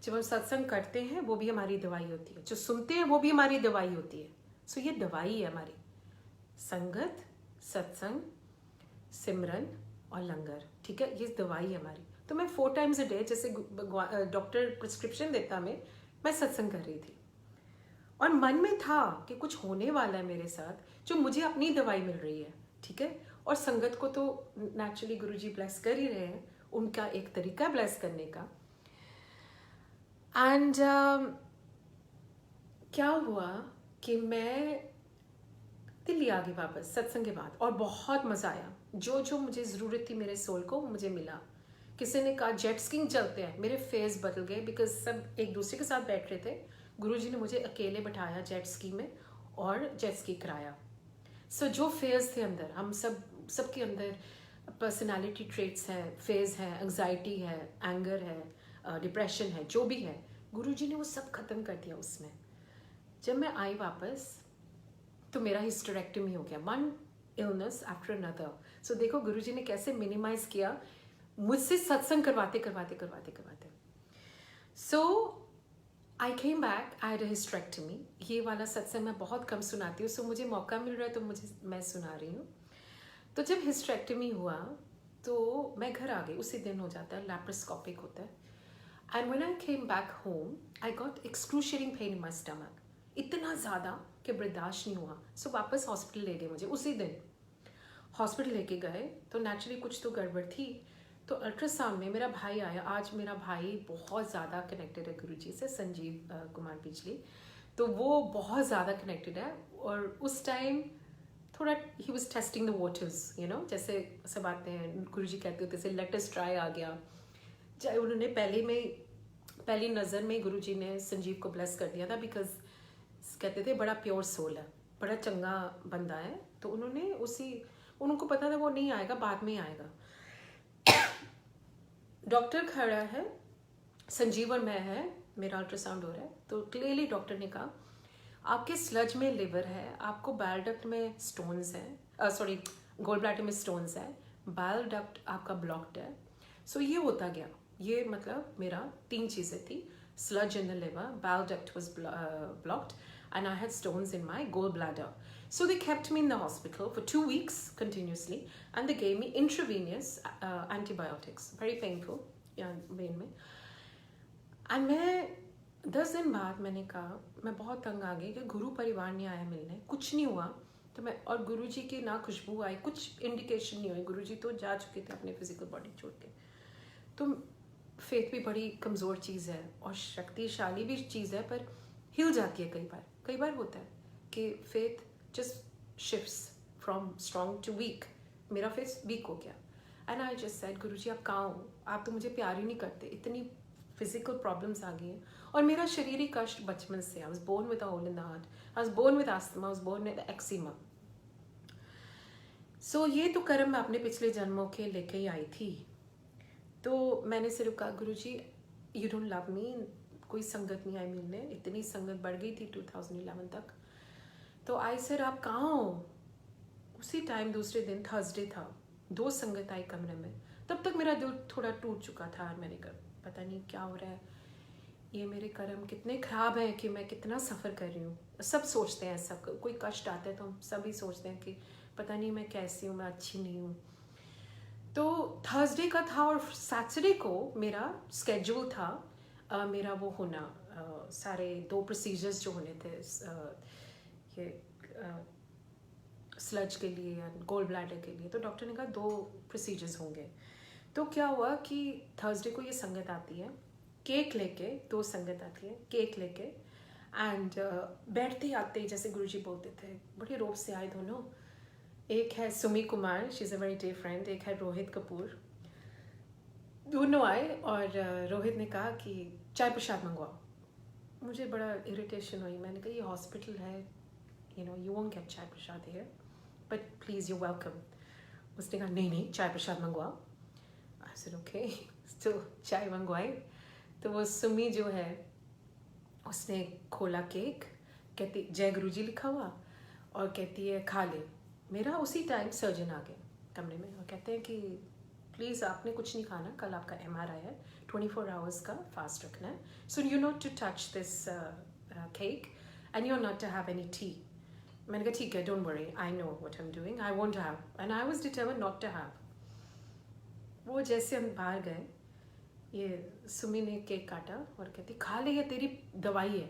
जब हम सत्संग करते हैं वो भी हमारी दवाई होती है, जो सुनते हैं वो भी हमारी दवाई होती है। सो ये दवाई है हमारी, संगत, सत्संग, सिमरन और लंगर, ठीक है, ये दवाई है हमारी। तो मैं 4 times a day, जैसे डॉक्टर प्रिस्क्रिप्शन देता मैं सत्संग कर रही थी, और मन में था कि कुछ होने वाला है मेरे साथ, जो मुझे अपनी दवाई मिल रही है, ठीक है। और संगत को तो नेचुरली गुरुजी ब्लेस कर ही रहे हैं, उनका एक तरीका ब्लेस करने का। एंड क्या हुआ कि मैं दिल्ली आ गई वापस सत्संग के बाद, और बहुत मज़ा आया। जो जो मुझे ज़रूरत थी मेरे सोल को, मुझे मिला, किसी ने कहा जेट स्कीइंग चलते हैं, मेरे फेस बदल गए बिकॉज सब एक दूसरे के साथ बैठ रहे थे। गुरुजी ने मुझे अकेले बिठाया जेट स्की में और जेट स्की कराया। सो जो फेज थे अंदर, हम सबके अंदर पर्सनालिटी ट्रेट्स हैं, फेज है, एंग्जाइटी है, एंगर है, डिप्रेशन है, जो भी है, गुरुजी ने वो सब खत्म कर दिया उसमें। जब मैं आई वापस तो मेरा हिस्टेरेक्टमी हो गया, वन इलनेस आफ्टर अनदर। सो देखो गुरुजी ने कैसे मिनिमाइज किया मुझसे सत्संग करवाते करवाते करवाते करवाते। So I came back, I had a hysterectomy. ये वाला सत्संग मैं बहुत कम सुनाती हूँ, सो मुझे मौका मिल रहा है तो मैं सुना रही हूँ। तो जब हिस्टेरेक्टमी हुआ तो मैं घर आ गई, उसी दिन हो जाता है, लैप्रोस्कोपिक होता है। And when I came back home I got excruciating pain in my stomach, इतना ज़्यादा कि बर्दाश्त नहीं हुआ। सो वापस हॉस्पिटल ले गए मुझे, उसी दिन हॉस्पिटल लेके गए तो नेचुरली कुछ तो गड़बड़ थी। तो अल्ट्रासाउंड में मेरा भाई आया। आज मेरा भाई बहुत ज़्यादा कनेक्टेड है गुरुजी से, संजीव कुमार बिजली, तो वो बहुत ज़्यादा कनेक्टेड है। और उस टाइम थोड़ा he was testing the waters, you know, जैसे सब आते हैं गुरुजी कहते होते थे लेट अस ट्राई आ गया। चाहे उन्होंने पहली नज़र में गुरुजी ने संजीव को ब्लेस कर दिया था बिकॉज कहते थे बड़ा प्योर सोल है, बड़ा चंगा बंदा है। तो उनको पता था वो नहीं आएगा, बाद में आएगा। डॉक्टर खड़ा है, संजीव और मैं है, मेरा अल्ट्रासाउंड हो रहा है। तो क्लियरली डॉक्टर ने कहा आपके स्लज में लिवर है, आपको बाइल डक्ट में स्टोन्स हैं, सॉरी गोल ब्लैडर में स्टोन्स है, बाइल डक्ट आपका ब्लॉक्ड है। सो ये होता गया, ये मतलब मेरा 3 चीज़ें थी, sludge in the liver, bile duct was blocked, and I had stones in my gallbladder. So they kept me in the hospital for 2 weeks continuously, and they gave me intravenous antibiotics, very painful, vein में। And मैं 10 दिन बाद मैंने कहा, मैं बहुत तंग आ गई कि गुरु परिवार नहीं आया मिलने, कुछ नहीं हुआ। तो मैं और गुरुजी की ना खुशबू आई, कुछ इंडिकेशन नहीं हुई, गुरुजी तो जा चुके थे अपने फिजिकल बॉडी छोड़ के। तो फेथ भी बड़ी कमज़ोर चीज़ है और शक्तिशाली भी चीज़ है, पर हिल जाती है कई बार होता है कि faith just shifts from strong to weak. मेरा फेथ वीक हो गया and I just said Guruji आप कहाँ हो, आप तो मुझे प्यार ही नहीं करते, इतनी फिजिकल प्रॉब्लम्स आ गई हैं। और मेरा शरीरी कष्ट बचपन से, I was born with a hole in the heart, I was born with asthma, I was born with eczema. So ये तो कर्म मैं अपने पिछले जन्मों के लेके ही आई थी। तो मैंने सिर्फ कहा गुरुजी यू डोंट लव मी, कोई संगत नहीं आई मिलने, इतनी संगत बढ़ गई थी 2011 तक। तो आई सर आप कहाँ हो? उसी टाइम दूसरे दिन थर्सडे था, 2 संगत आई कमरे में। तब तक मेरा दिल थोड़ा टूट चुका था और मैंने कहा पता नहीं क्या हो रहा है, ये मेरे कर्म कितने ख़राब हैं कि मैं कितना सफ़र कर रही हूँ। सब सोचते हैं, सब कोई कष्ट आता है तो हम सभी सोचते हैं कि पता नहीं मैं कैसी हूँ, मैं अच्छी नहीं हूँ। तो थर्सडे का था और सैटरडे को मेरा स्केड्यूल था मेरा वो होना, सारे 2 प्रोसीजर्स जो होने थे, ये स्लज के लिए या गोल ब्लैडर के लिए। तो डॉक्टर ने कहा 2 प्रोसीजर्स होंगे। तो क्या हुआ कि थर्सडे को ये संगत आती है, केक लेके, 2 संगत आती है केक लेके, एंड बैठते आते जैसे गुरुजी बोलते थे, बड़े रोब से आए दोनों। एक है Sumi Kumar, she is a very dear friend, एक है रोहित कपूर। दोनों आए और रोहित ने कहा कि चाय प्रसाद मंगवाओ। मुझे बड़ा इरिटेशन हुई, मैंने कहा ये हॉस्पिटल है, you know you won't get chai prasad here, but please you welcome. उसने कहा नहीं चाय प्रसाद मंगवाओ। I said okay. तो चाय मंगवाई तो वो सुमी जो है उसने खोला केक, कहती जय गुरुजी लिखा हुआ, और कहती है खा ले। मेरा उसी टाइम सर्जन आ गए कमरे में और कहते हैं कि प्लीज़ आपने कुछ नहीं खाना, कल आपका MRI है, 24 आवर्स का फास्ट रखना है, so you not to touch this cake and you are not to have any tea. मैंने कहा ठीक है, don't worry, I know what I am doing, I won't have, and I was determined not to have. वो जैसे हम बाहर गए, ये सुमी ने केक काटा और कहती खा ले, ये तेरी दवाई है,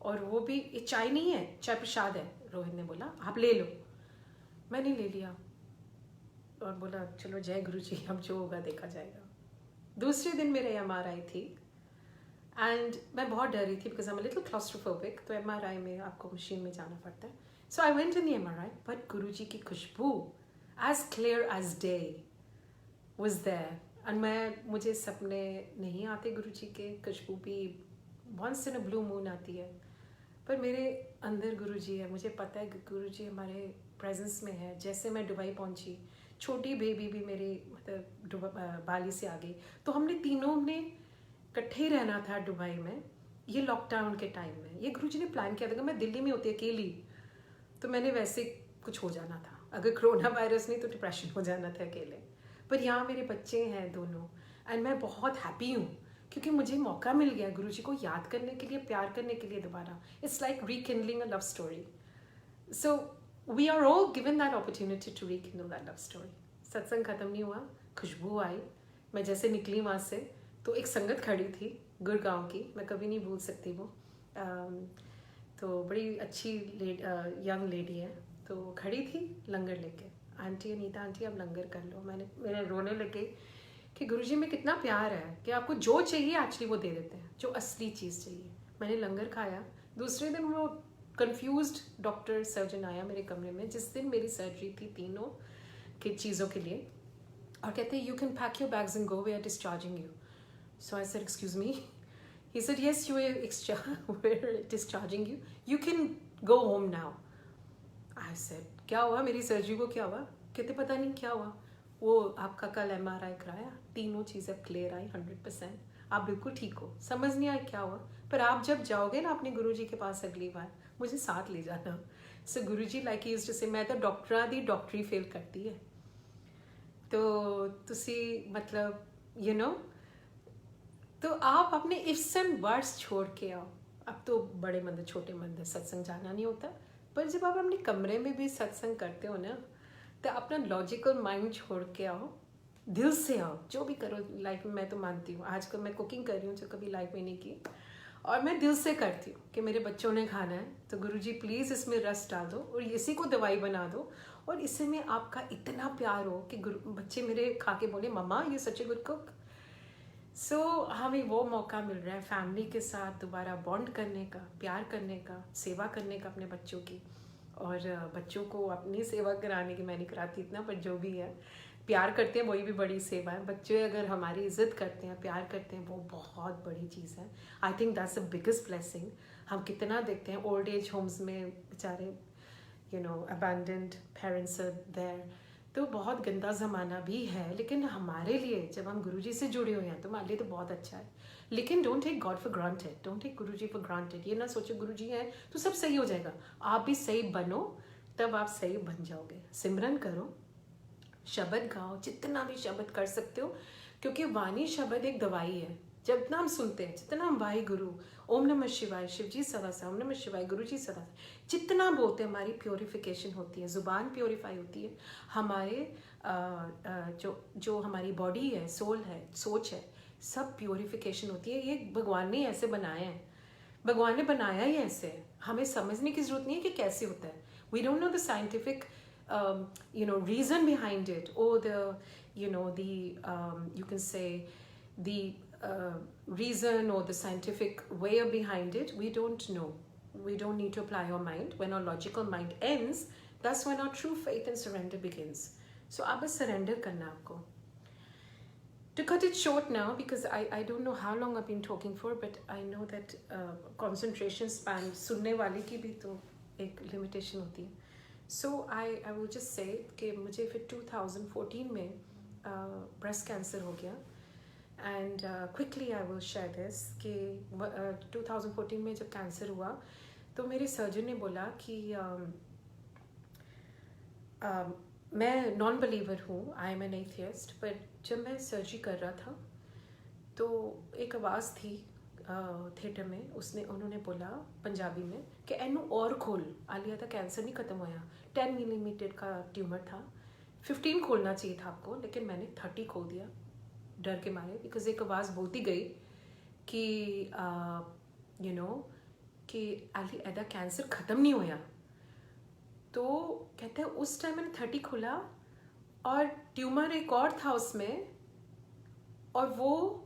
और वो भी ये चाय नहीं है, चाय प्रसाद है। रोहित ने बोला आप ले लो। मैंने ले लिया और बोला चलो जय गुरुजी, अब जो होगा देखा जाएगा। दूसरे दिन मेरे MRI थी एंड मैं बहुत डर रही थी because I am a little claustrophobic, तो MRI में आपको मशीन में जाना पड़ता है। So I went in the MRI, but Guruji की खुशबू as clear as day was there. मुझे सपने नहीं आते गुरुजी के, खुशबू भी once in a blue moon आती है, पर मेरे अंदर गुरुजी है। मुझे पता है कि गुरुजी हमारे प्रेजेंस में है। जैसे मैं दुबई पहुंची, छोटी बेबी भी मेरी मतलब बाली से आ गई, तो हमने तीनों ने इकट्ठे ही रहना था दुबई में, ये लॉकडाउन के टाइम में। ये गुरुजी ने प्लान किया था कि मैं दिल्ली में होती अकेली तो मैंने वैसे कुछ हो जाना था, अगर कोरोना वायरस नहीं तो डिप्रेशन हो जाना था अकेले। पर यहाँ मेरे बच्चे हैं दोनों, एंड मैं बहुत हैप्पी हूँ क्योंकि मुझे मौका मिल गया गुरुजी को याद करने के लिए, प्यार करने के लिए दोबारा। It's like rekindling a love story. So we are all given that opportunity to rekindle that love story. सत्संग खत्म नहीं हुआ, खुशबू आई। मैं जैसे निकली वहाँ से तो एक संगत खड़ी थी गुड़गांव की, मैं कभी नहीं भूल सकती वो। तो बड़ी अच्छी यंग लेडी है, तो खड़ी थी लंगर लेके। आंटी अनीता, आंटी आप लंगर कर लो। मेरे रोने लगे कि गुरुजी में कितना प्यार है कि आपको जो चाहिए एक्चुअली वो दे देते हैं, जो असली चीज़ चाहिए। मैंने लंगर खाया। दूसरे दिन वो कंफ्यूज्ड डॉक्टर सर्जन आया मेरे कमरे में, जिस दिन मेरी सर्जरी थी तीनों की चीज़ों के लिए, और कहते you can pack your bags and go, we are discharging you. So I said excuse me. He said, yes, we're discharging you. You can go home now. I said, क्या हुआ मेरी सर्जरी को, क्या हुआ? कहते पता नहीं क्या हुआ, वो आपका कल MRI कराया, तीनों चीज़ें क्लियर आई 100%, आप बिल्कुल ठीक हो। समझ नहीं आया क्या हुआ, पर आप जब जाओगे ना अपने गुरुजी के पास अगली बार, मुझे साथ ले जाना। सो गुरुजी लाइक ही यूज्ड टू से, मैं तो डॉक्टरां दी डॉक्टरी फेल करती है, तो तुसी मतलब यू नो, तो आप अपने इफ्स एंड वर्ड्स छोड़ के आओ। अब तो बड़े मंदिर छोटे मंदिर सत्संग जाना नहीं होता, पर जब आप अपने कमरे में भी सत्संग करते हो ना, तो अपना लॉजिकल माइंड छोड़ के आओ, दिल से आओ। जो भी करो लाइफ में, मैं तो मानती हूँ, आजकल मैं कुकिंग कर रही हूँ जो कभी लाइफ में नहीं की, और मैं दिल से करती हूँ कि मेरे बच्चों ने खाना है, तो गुरुजी प्लीज़ इसमें रस डाल दो और इसी को दवाई बना दो, और इसी में आपका इतना प्यार हो कि बच्चे मेरे खा के बोले मम्मा ये सच ए गुड कुक। सो हमें वो मौका मिल रहा है फैमिली के साथ दोबारा बॉन्ड करने का, प्यार करने का, सेवा करने का अपने बच्चों की, और बच्चों को अपनी सेवा कराने की। मैं नहीं कराती इतना, पर जो भी है प्यार करते हैं वही भी बड़ी सेवा है। बच्चे अगर हमारी इज्जत करते हैं, प्यार करते हैं, वो बहुत बड़ी चीज़ है। I think that's the biggest blessing. हम कितना देखते हैं ओल्ड एज होम्स में बेचारे अबैंडन्ड पेरेंट्स आर देयर, तो बहुत गंदा ज़माना भी है, लेकिन हमारे लिए जब हम गुरुजी से जुड़े हुए हैं तो हमारे लिए तो बहुत अच्छा है। लेकिन don't take God for granted, don't take Guruji for granted. ये ना सोचो गुरुजी हैं तो सब सही हो जाएगा। आप भी सही बनो, तब आप सही बन जाओगे। सिमरन करो, शब्द गाओ, जितना भी शब्द कर सकते हो, क्योंकि वाणी शब्द एक दवाई है। जितना हम सुनते हैं, जितना हम वाहे गुरु, ओम नमः शिवाय, शिव जी सदा से, ओम नमः शिवाय, गुरु जी सदा से, जितना बोलते हैं हमारी प्योरिफिकेशन होती है, जुबान प्योरीफाई होती है, हमारे जो हमारी बॉडी है, सोल है, सोच है, सब प्योरिफिकेशन होती है। ये भगवान ने ऐसे बनाया है, भगवान ने बनाया ही ऐसे है। हमें समझने की जरूरत नहीं है कि कैसे होता है। We don't know the scientific reason behind it, or you can say the reason or the scientific way behind it. We don't know. We don't need to apply our mind. When our logical mind ends, that's when our true faith and surrender begins. So अब surrender करना आपको. To cut it short now, because I don't know how long I've been talking for, but I know that concentration span सुनने वाले की भी तो एक limitation होती है. So I will just say कि मुझे फिर 2014 में breast cancer हो गया, and quickly I will share this कि 2014 में जब कैंसर हुआ तो मेरे सर्जन ने बोला कि मैं नॉन बिलीवर हूँ, आई एम एन एथियस्ट, पर जब मैं सर्जरी कर रहा था तो एक आवाज़ थी थिएटर में, उन्होंने बोला पंजाबी में कि एनू और खोल, आलिया था कैंसर नहीं ख़त्म होया, 10 मिलीमीटर का ट्यूमर था, 15 खोलना चाहिए था आपको, लेकिन मैंने 30 खोल दिया डर के मारे, बिकॉज एक आवाज़ बोलती गई कि कि आली एदा कैंसर ख़त्म नहीं होया। तो कहते हैं उस टाइम मैंने 30 खोला और ट्यूमर एक और था उसमें, और वो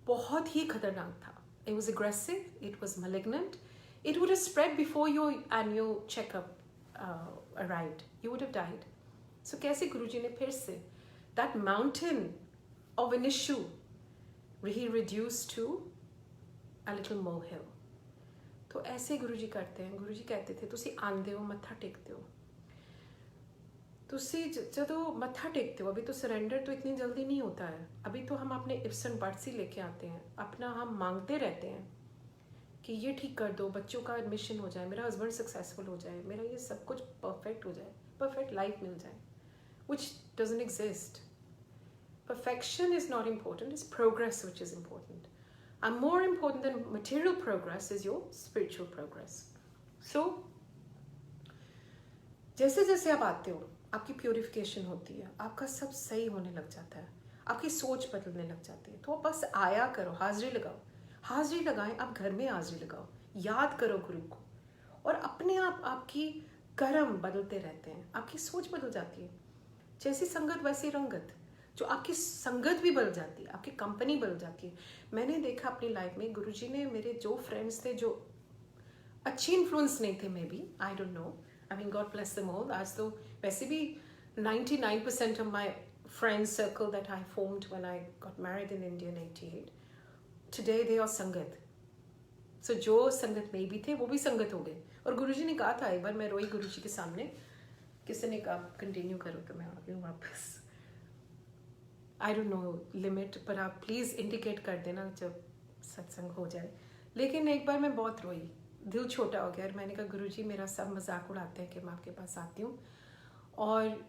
बहुत ही खतरनाक था। It was aggressive, it was malignant, it would have spread before your annual checkup arrived. You would have died. So कैसे गुरुजी ने फिर से that mountain of an issue, he reduced to a little molehill. तो ऐसे गुरुजी करते हैं। गुरुजी कहते थे तुसी आंदे हो मत्था टेकते हो, तुसी जदों मत्था टेकते हो, अभी तो सरेंडर तो इतनी जल्दी नहीं होता है। अभी तो हम अपने इफ्स एंड बट्स ही लेके आते हैं, अपना हम मांगते रहते हैं कि ये ठीक कर दो, बच्चों का एडमिशन हो जाए, मेरा हस्बैंड सक्सेसफुल हो जाए, मेरा ये सब कुछ परफेक्ट हो जाए, परफेक्ट लाइफ मिल जाए, which doesn't exist. Perfection is not important, it's progress which is important. And more important than material progress is your spiritual progress. So, जैसे जैसे आप आते हो, आपकी प्योरिफिकेशन होती है, आपका सब सही होने लग जाता है, आपकी सोच बदलने लग जाती है। तो बस आया करो, हाजिरी लगाओ, हाजिरी लगाएं, आप घर में हाजिरी लगाओ, याद करो गुरु को, और अपने आप आपकी कर्म बदलते रहते हैं, आपकी सोच बदल जाती है। जैसी संगत वैसी रंगत, जो आपकी संगत भी बदल जाती है, आपकी कंपनी बदल जाती है। मैंने देखा अपनी लाइफ में, गुरुजी ने मेरे जो फ्रेंड्स थे जो अच्छी इन्फ्लुएंस नहीं थे, may be, I don't know, I mean God bless them all. आज तो वैसे भी 99% of my friend circle that I formed when I got married in India in 88, today they are संगत। So जो संगत में भी थे वो भी संगत हो गए। और गुरुजी ने कहा था, एक बार मैं रोई गुरुजी के सामने, किसी ने कहा कंटिन्यू करो तो मैं आ गई वापस। आई डोंट नो लिमिट, पर आप प्लीज़ इंडिकेट कर देना जब सत्संग हो जाए। लेकिन एक बार मैं बहुत रोई, दिल छोटा हो गया, और मैंने कहा गुरुजी मेरा सब मजाक उड़ाते हैं कि मैं आपके पास आती हूँ, और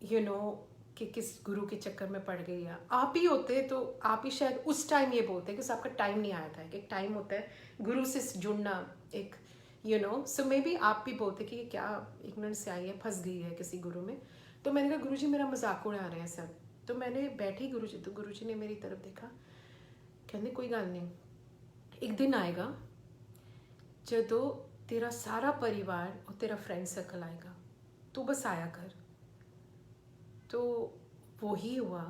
यू नो कि किस गुरु के चक्कर में पड़ गई है। आप ही होते तो आप ही शायद उस टाइम ये बोलते कि आपका टाइम नहीं आया था। एक टाइम होता है गुरु से जुड़ना, एक you know, so may be आप भी बोलते कि क्या इग्नोरेंस से आई है, फंस गई है किसी गुरु में। तो मैंने कहा गुरुजी मेरा मजाक उड़ा रहे हैं सब। तो मैंने बैठी गुरुजी, तो गुरुजी ने मेरी तरफ देखा, कहते कोई गल नहीं, एक दिन आएगा जदों तेरा सारा परिवार और तेरा फ्रेंड सर्कल आएगा, तू बस आया कर। तो वो ही हुआ।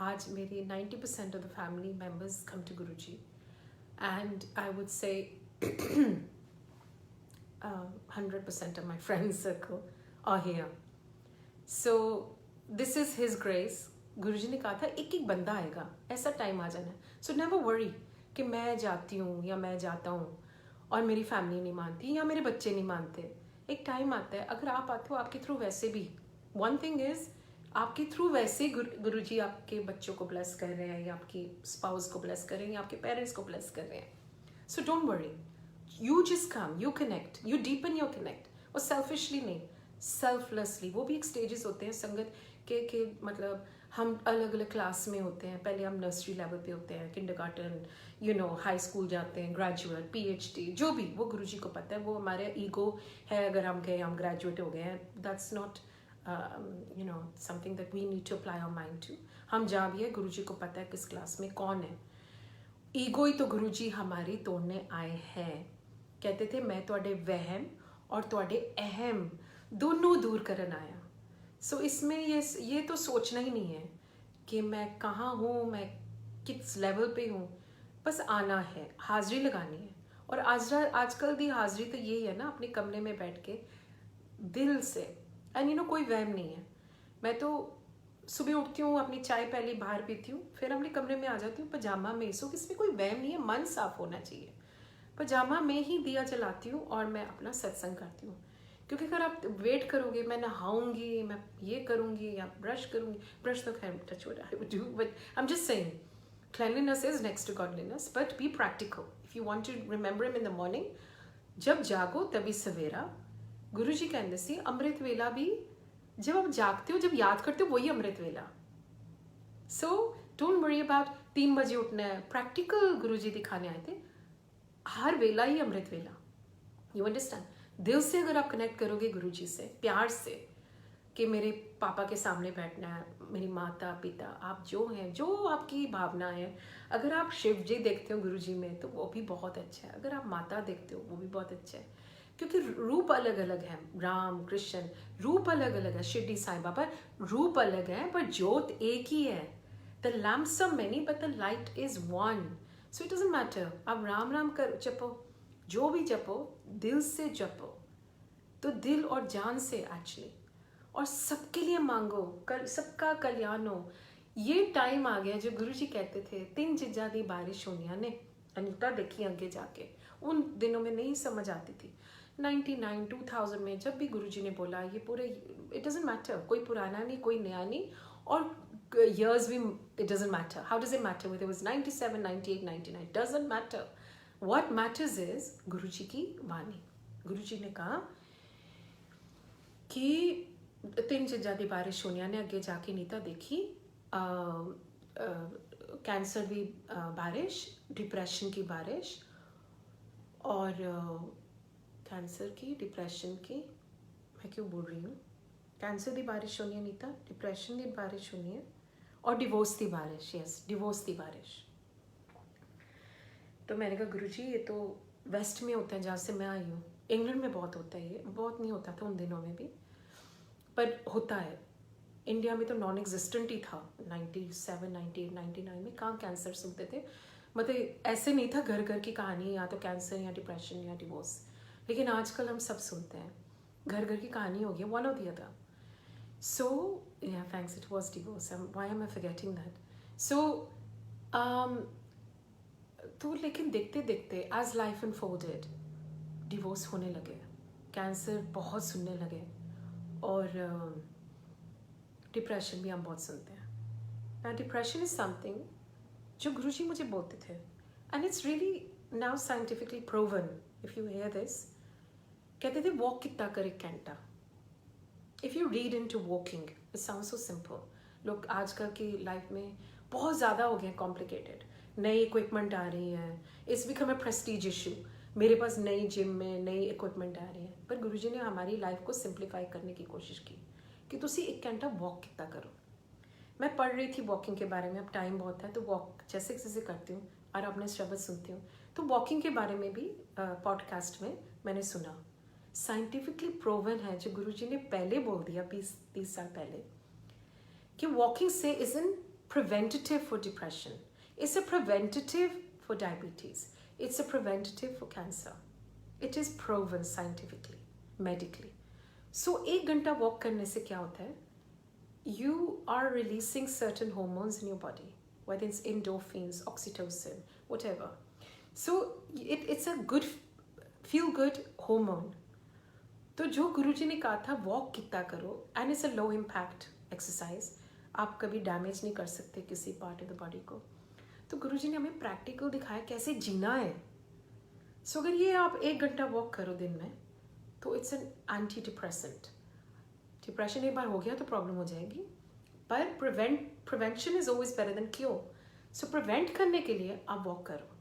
आज मेरी 90% of the family members come to Guruji, and I would say 100% of my friend circle are here. So this is his grace. गुरुजी ने कहा था एक एक बंदा आएगा, ऐसा टाइम आ जाना है। सो नेवर वरी कि मैं जाती हूँ या मैं जाता हूँ और मेरी फैमिली नहीं मानती या मेरे बच्चे नहीं मानते। एक टाइम आता है, अगर आप आते हो आपके थ्रू वैसे भी, वन थिंग इज आपके थ्रू वैसे गुरुजी आपके बच्चों को ब्लेस कर रहे हैं, या आपकी स्पाउस को ब्लेस कर रहे हैं, या आपके पेरेंट्स को ब्लेस कर रहे हैं। So don't worry, you just come, you connect, you deepen your connect, और सेल्फिशली नहीं, सेल्फलेसली। वो भी एक स्टेजेस होते हैं संगत के मतलब हम अलग अलग क्लास में होते हैं। पहले हम नर्सरी लेवल पे होते हैं, kindergarten, you know, high school जाते हैं, ग्रेजुएट, पीएचडी, जो भी, वो गुरुजी को पता है। वो हमारे ईगो है, अगर हम कहें हम ग्रेजुएट हो गए हैं, that's not you know something that we need to apply our mind to. हम जहाँ भी है, गुरुजी को पता है किस क्लास में कौन है। ईगो ही तो गुरुजी हमारी तोड़ने आए हैं। कहते थे मैं तुहाडे वहम और तुहाडे अहम दोनों दूर करन आया। सो इसमें ये तो सोचना ही नहीं है कि मैं कहाँ हूँ, मैं किस लेवल पे हूँ, बस आना है, हाजिरी लगानी है। और आजकल दी हाजिरी तो यही है ना, अपने कमरे में बैठ के दिल से, एंड यू नो कोई वहम नहीं है। मैं तो सुबह उठती हूँ, अपनी चाय पहले बाहर पीती हूँ, फिर अपने कमरे में आ जाती हूँ पजामा में। सो इसमें कोई वहम नहीं है, मन साफ होना चाहिए। पजामा में ही दिया जलाती हूँ और मैं अपना सत्संग करती हूँ। क्योंकि अगर आप वेट करोगे, मैं नहाऊंगी, मैं ये करूँगी या ब्रश करूँगी, ब्रश तो खैर touch would I would do, but I am just saying cleanliness is next to godliness, but be practical. If you want to remember him in the morning, जब जागो तभी सवेरा। गुरुजी कहते सी अमृत वेला भी जब आप जागते हो, जब याद करते हो, वही अमृत वेला। सो डोंट वरी अबाउट 3 बजे उठना है। प्रैक्टिकल गुरुजी दिखाने आए थे, हर वेला ही अमृत वेला। You understand? दिल से अगर आप कनेक्ट करोगे गुरुजी से, प्यार से, कि मेरे पापा के सामने बैठना है, मेरी माता पिता, आप जो हैं, जो आपकी भावना है। अगर आप शिव जी देखते हो गुरुजी में तो वो भी बहुत अच्छा है। अगर आप माता देखते हो वो भी बहुत अच्छा है, क्योंकि रूप अलग अलग है। राम कृष्ण रूप अलग अलग है, शिरडी साईं बाबा रूप अलग है, पर ज्योत एक ही है। The lamps are many but the light is one. So it doesn't matter आप राम राम कर जपो, जो भी जपो दिल से जपो, तो दिल और जान से एक्चुअली, और सबके लिए मांगो, सबका कल्याण हो। ये टाइम आ गया जो गुरुजी कहते थे 3 चीज़ां दी बारिश होनियां ने। अनीता देखी आगे जाके, उन दिनों में नहीं समझ आती थी। 99 2000 में जब भी गुरुजी ने बोला ये पूरे, इट डजंट मैटर, कोई पुराना नहीं कोई नया नहीं, और years भी it doesn't matter. How does it matter whether it was 97 98 99? Doesn't matter. What matters is गुरुजी की वाणी। गुरुजी ने कहा कि 3 चीज़ां दी बारिश होनियां ने। अगे जाके नीता देखी कैंसर की बारिश, डिप्रेशन की बारिश, और कैंसर की, डिप्रेशन की, मैं क्यों बोल रही हूँ, कैंसर की बारिश होनी है नीता, डिप्रेशन की बारिश होनी है, और डिवोर्स की बारिश। यस, डिवोर्स की बारिश। तो मैंने कहा गुरुजी ये तो वेस्ट में होता है जहाँ से मैं आई हूँ, इंग्लैंड में बहुत होता है, ये बहुत नहीं होता था उन दिनों में भी, पर होता है। इंडिया में तो नॉन एग्जिस्टेंट ही था 97 98 99 में। कहाँ कैंसर सुनते थे, मतलब ऐसे नहीं था घर घर की कहानी, या तो कैंसर या डिप्रेशन या डिवोर्स। लेकिन आजकल हम सब सुनते हैं, घर घर की कहानी हो गई, वन और दी other. So yeah thanks, it was divorce, why am I forgetting that. So तो लेकिन देखते देखते एज लाइफ अनफोल्डेड, डिवोर्स होने लगे, कैंसर बहुत सुनने लगे, और डिप्रेशन भी हम बहुत सुनते हैं। ना डिप्रेशन इज समथिंग जो गुरुजी मुझे बोलते थे, and it's really now scientifically proven, if you hear this. कहते थे वॉक कितना कर 1 घंटा। If you read into walking, it sound so simple. लोग आजकल की लाइफ में बहुत ज़्यादा हो गए कॉम्प्लिकेटेड, नई इक्विपमेंट आ रही है, it's become a Prestige issue, मेरे पास नई जिम में नई इक्विपमेंट आ रही है। पर गुरुजी ने हमारी लाइफ को सिंप्लीफाई करने की कोशिश की कि तुसी 1 घंटा वॉक कितना करो। मैं पढ़ रही थी वॉकिंग के बारे में, अब टाइम बहुत है तो वॉक जैसे जैसे करती हूँ और अपने शब्द सुनती हूँ, तो वॉकिंग के बारे में भी पॉडकास्ट में मैंने सुना। साइंटिफिकली प्रूवन है, जो गुरुजी ने पहले बोल दिया 20-30 साल पहले, कि वॉकिंग से is in preventative for depression, it's a preventative for diabetes, it's a preventative for cancer. It is proven scientifically, medically. So 1 घंटा वॉक करने से क्या होता है, you are releasing certain hormones in your body, whether it's endorphins, oxytocin, whatever. So it's a good, feel good hormone. तो जो गुरुजी ने कहा था वॉक कितना करो, and it's a low impact exercise, आप कभी डैमेज नहीं कर सकते किसी पार्ट ऑफ द बॉडी को। तो गुरुजी ने हमें प्रैक्टिकल दिखाया कैसे जीना है। सो अगर ये आप 1 घंटा वॉक करो दिन में, तो it's an anti depressant. Depression एक बार हो गया तो प्रॉब्लम हो जाएगी, पर prevention is always better than cure. So prevent करने के लिए आप वॉक करो।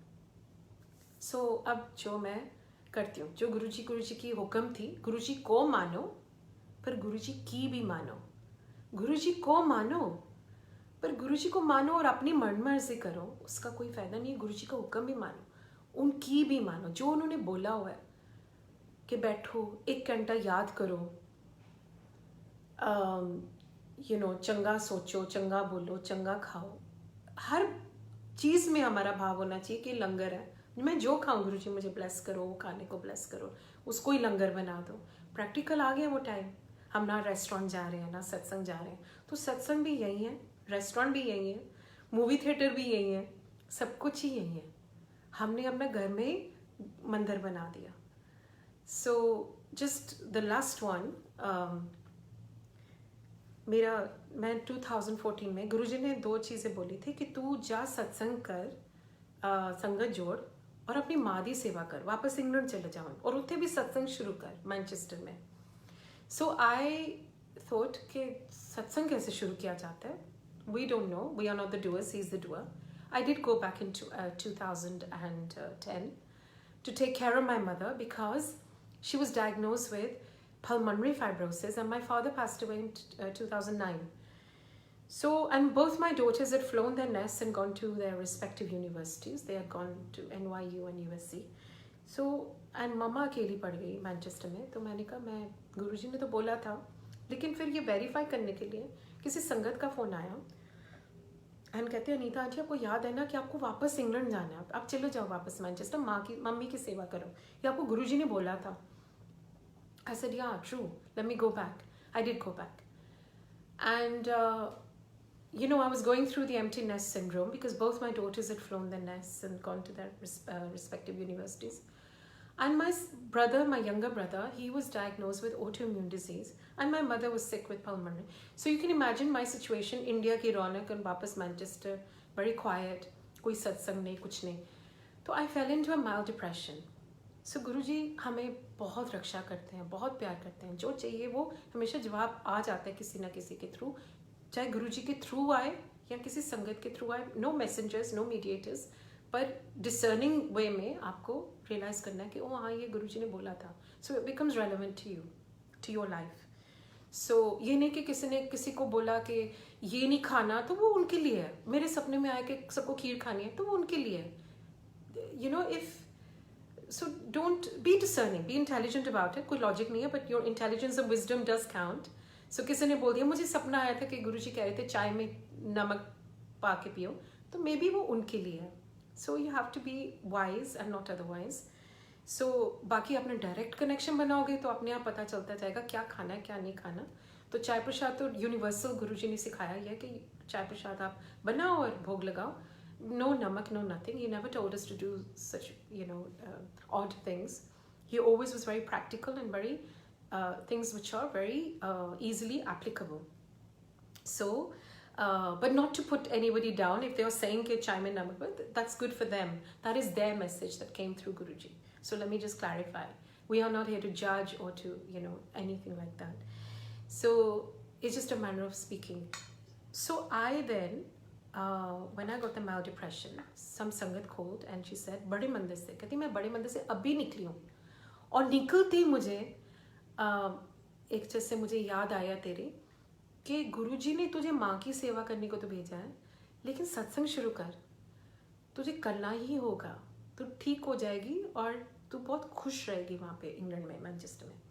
सो अब जो मैं करती हूँ, जो गुरुजी की हुक्म थी, गुरुजी को मानो पर गुरुजी की भी मानो। गुरुजी को मानो पर गुरुजी को मानो और अपनी मन मर्जी करो, उसका कोई फायदा नहीं है। गुरुजी का हुक्म भी मानो, उनकी भी मानो, जो उन्होंने बोला हुआ है कि बैठो 1 घंटा याद करो, चंगा सोचो, चंगा बोलो, चंगा खाओ। हर चीज़ में हमारा भाव होना चाहिए कि लंगर है, मैं जो खाऊं गुरुजी मुझे ब्लेस करो, वो खाने को ब्लेस करो, उसको ही लंगर बना दो। प्रैक्टिकल आ गया वो टाइम, हम ना रेस्टोरेंट जा रहे हैं ना सत्संग जा रहे हैं, तो सत्संग भी यही है, रेस्टोरेंट भी यही है, मूवी थिएटर भी यही है, सब कुछ ही यही है। हमने अपने घर में ही मंदिर बना दिया। So just the last one, मैं 2014 में गुरुजी ने 2 चीज़ें बोली थी कि तू जा सत्संग कर, संगत जोड़ और अपनी माँ दी सेवा कर, वापस इंग्लैंड चले जाओ और उत्थे भी सत्संग शुरू कर मैनचेस्टर में। सो आई थॉट कि सत्संग कैसे शुरू किया जाता है, we don't know, we are not the doers, he is the doer. I did go back in 2010 to take care of my mother because she was diagnosed with pulmonary fibrosis and my father passed away in 2009. So, and both my daughters had flown their nests and gone to their respective universities. They had gone to NYU and USC. So, and mama अकेली पड़ गई Manchester में। तो मैंने कहा, मैं गुरुजी ने तो बोला था, लेकिन फिर ये वेरीफाई करने के लिए किसी संगत का फ़ोन आया एंड कहते हैं अनीता आंटी आपको याद है ना कि आपको वापस इंग्लैंड जाना है, आप चलो जाओ वापस मैनचेस्टर, मम्मी की सेवा करो, ये आपको गुरुजी ने बोला था। I said, yeah, true. Let me go back. I did go back. And you know, I was going through the empty nest syndrome because both my daughters had flown their nests and gone to their respective universities. And my brother, my younger brother, he was diagnosed with autoimmune disease, and my mother was sick with pulmonary. So you can imagine my situation, India की रौनक and वापस Manchester, very quiet, कोई सत्संग नहीं, कुछ नहीं. तो I fell into a mild depression. So गुरुजी हमें बहुत रक्षा करते हैं, बहुत प्यार करते हैं. जो चाहिए वो हमेशा जवाब आ जाता है किसी ना किसी के थ्रू, चाहे गुरुजी के थ्रू आए या किसी संगत के थ्रू आए. नो मैसेंजर्स, नो मीडिएटर्स, पर डिसर्निंग वे में आपको रियलाइज करना है कि ओ हाँ, ये गुरुजी ने बोला था. So it becomes relevant to you, to your life. So ये नहीं कि किसी ने किसी को बोला कि ये नहीं खाना, तो वो उनके लिए है. मेरे सपने में आया कि सबको खीर खानी है, तो वो उनके लिए है. You no, if so don't be discerning, be intelligent about it. कोई लॉजिक नहीं है, but your intelligence and wisdom does count. So किसी ने बोल दिया, मुझे सपना आया था कि गुरुजी कह रहे थे चाय में नमक पा के पियो, तो मे बी वो उनके लिए है. So you have to be wise and not otherwise. So बाकी अपना डायरेक्ट कनेक्शन बनाओगे तो अपने आप पता चलता जाएगा क्या खाना है क्या नहीं खाना. तो चाय प्रसाद तो यूनिवर्सल गुरुजी ने सिखाया ही है कि चाय प्रसाद आप बनाओ और भोग लगाओ. No namak, no nothing. He never told us to do such, you know, odd things. He always was very practical and very things which are very easily applicable. So, but not to put anybody down if they are saying ke chai mein namak, but that's good for them. That is their message that came through Guruji. So let me just clarify. We are not here to judge or to, you know, anything like that. So it's just a manner of speaking. So I then, when I got the mild depression, some संगत called and she said, बड़े मंदिर से, कहती मैं बड़े मंदिर से अभी निकली हूँ. और निकलती मुझे एक जैसे मुझे याद आया तेरे कि गुरुजी ने तुझे माँ की सेवा करने को तो भेजा है, लेकिन सत्संग शुरू कर, तुझे करना ही होगा, तू ठीक हो जाएगी और तू बहुत खुश रहेगी वहाँ पे इंग्लैंड में, मैनचेस्टर में.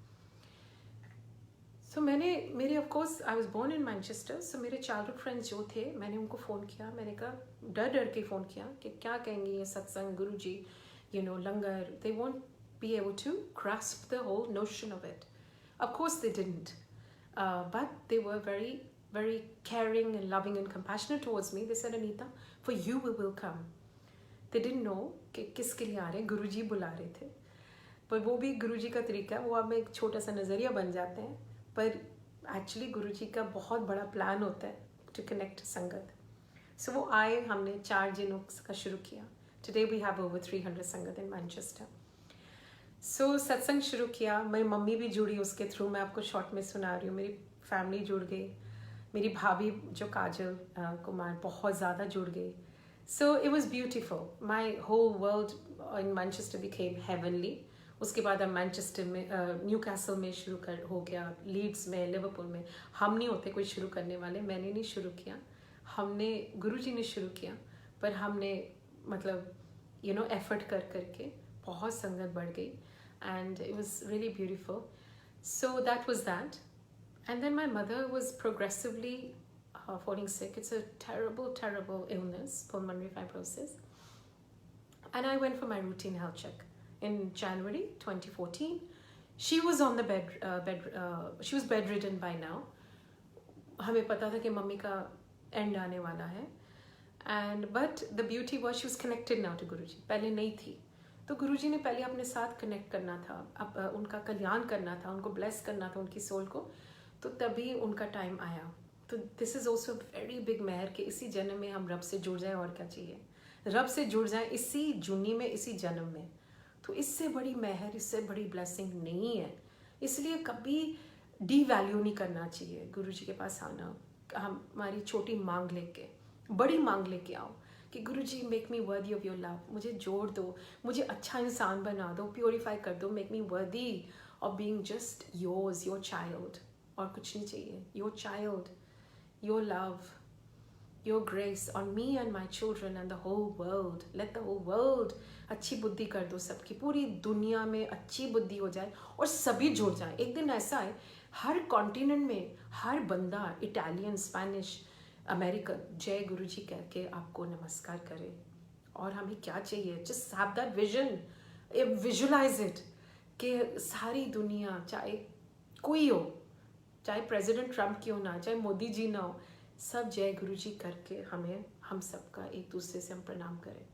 सो मेरे of course I was born in Manchester. So मेरे चाइल्डहुड फ्रेंड्स जो थे, मैंने उनको फ़ोन किया. मैंने कहा डर डर के फ़ोन किया कि क्या कहेंगे ये satsang, Guruji, you know, langar. They won't be able to grasp the whole notion of it. Of course they didn't, but they were very very caring and loving and compassionate towards me. They said, Anita, for you we will come. They didn't know कि किसके लिए आ रहे, गुरुजी बुला रहे थे. पर वो भी गुरुजी का तरीका, वो हमें एक छोटा सा नज़रिया बन जाते हैं, पर एक्चुअली गुरुजी का बहुत बड़ा प्लान होता है टू कनेक्ट संगत. सो वो आए, हमने 4 दिनों का शुरू किया. टुडे वी हैव ओवर 300 संगत इन मैनचेस्टर. सो सत्संग शुरू किया. मेरी मम्मी भी जुड़ी उसके थ्रू, मैं आपको शॉर्ट में सुना रही हूँ. मेरी फैमिली जुड़ गई, मेरी भाभी जो काजल कुमार बहुत ज़्यादा जुड़ गई. So it was beautiful. My whole world in Manchester became heavenly. उसके बाद हम मैनचेस्टर में, न्यू कैसल में शुरू हो गया, लीड्स में, लिवरपूल में. हम नहीं होते कोई शुरू करने वाले, मैंने नहीं शुरू किया, हमने गुरुजी ने शुरू किया. पर हमने मतलब यू नो एफर्ट कर करके बहुत संगत बढ़ गई. And it was really beautiful. So that was that. And then my mother was progressively falling sick. It's a terrible, terrible illness, pulmonary fibrosis. And I went for my routine health check in January 2014. She was on the she was bedridden by now. हमें पता था कि mummy का end आने वाला है. And but the beauty was she was connected now to Guruji. पहले नहीं थी. तो गुरुजी ने पहले अपने साथ कनेक्ट करना था, अब उनका कल्याण करना था, उनको ब्लेस करना था उनकी सोल को. तो तभी उनका टाइम आया. तो this is also very big मेहर कि इसी जन्म में हम रब से जुड़ जाए. और क्या चाहिए, रब से जुड़ जाए इसी जुनी में, इसी जन्म में. तो इससे बड़ी मेहर, इससे बड़ी ब्लेसिंग नहीं है. इसलिए कभी डी वैल्यू नहीं करना चाहिए गुरुजी के पास आना. हमारी छोटी मांग लेके बड़ी मांग लेके आओ कि गुरुजी make me worthy of your love. मुझे जोड़ दो, मुझे अच्छा इंसान बना दो, प्योरीफाई कर दो, make me worthy of being just yours, your child. और कुछ नहीं चाहिए. Your child, your love, your grace on me and my children and the whole world. Let the whole world, अच्छी बुद्धि कर दो सबकी, पूरी दुनिया में अच्छी बुद्धि हो जाए और सभी जुड़ जाए. एक दिन ऐसा है हर कॉन्टिनेंट में हर बंदा, इटालियन, स्पेनिश, अमेरिकन, जय गुरुजी कह के आपको नमस्कार करे. और हमें क्या चाहिए, just have that vision, visualise it कि सारी दुनिया, चाहे कोई हो, चाहे प्रेसिडेंट ट्रम्प क्यों ना, चाहे मोदी जी ना हो, सब जय गुरु जी करके हम सबका एक दूसरे से हम प्रणाम करें.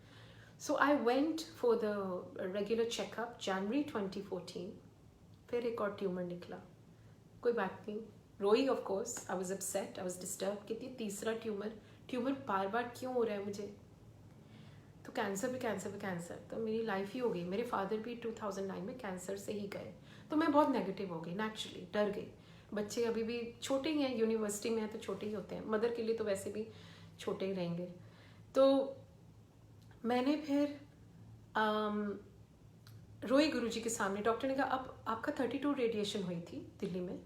So I went for the regular checkup January 2014. फिर एक और ट्यूमर निकला. कोई बात नहीं, रोई of course. I was upset, I was disturb. कितनी तीसरा ट्यूमर बार बार क्यों हो रहा है मुझे. तो कैंसर पे कैंसर. तो मेरी लाइफ ही हो गई. मेरे फादर भी 2009 में कैंसर से ही गए. तो मैं बहुत नेगेटिव हो गई, नेचुरली डर गई. बच्चे अभी भी छोटे ही हैं, यूनिवर्सिटी में हैं तो छोटे ही होते हैं. मदर के लिए तो वैसे भी छोटे ही रहेंगे. तो मैंने फिर रोई गुरुजी के सामने. डॉक्टर ने कहा अब आपका 32 रेडिएशन हुई थी दिल्ली में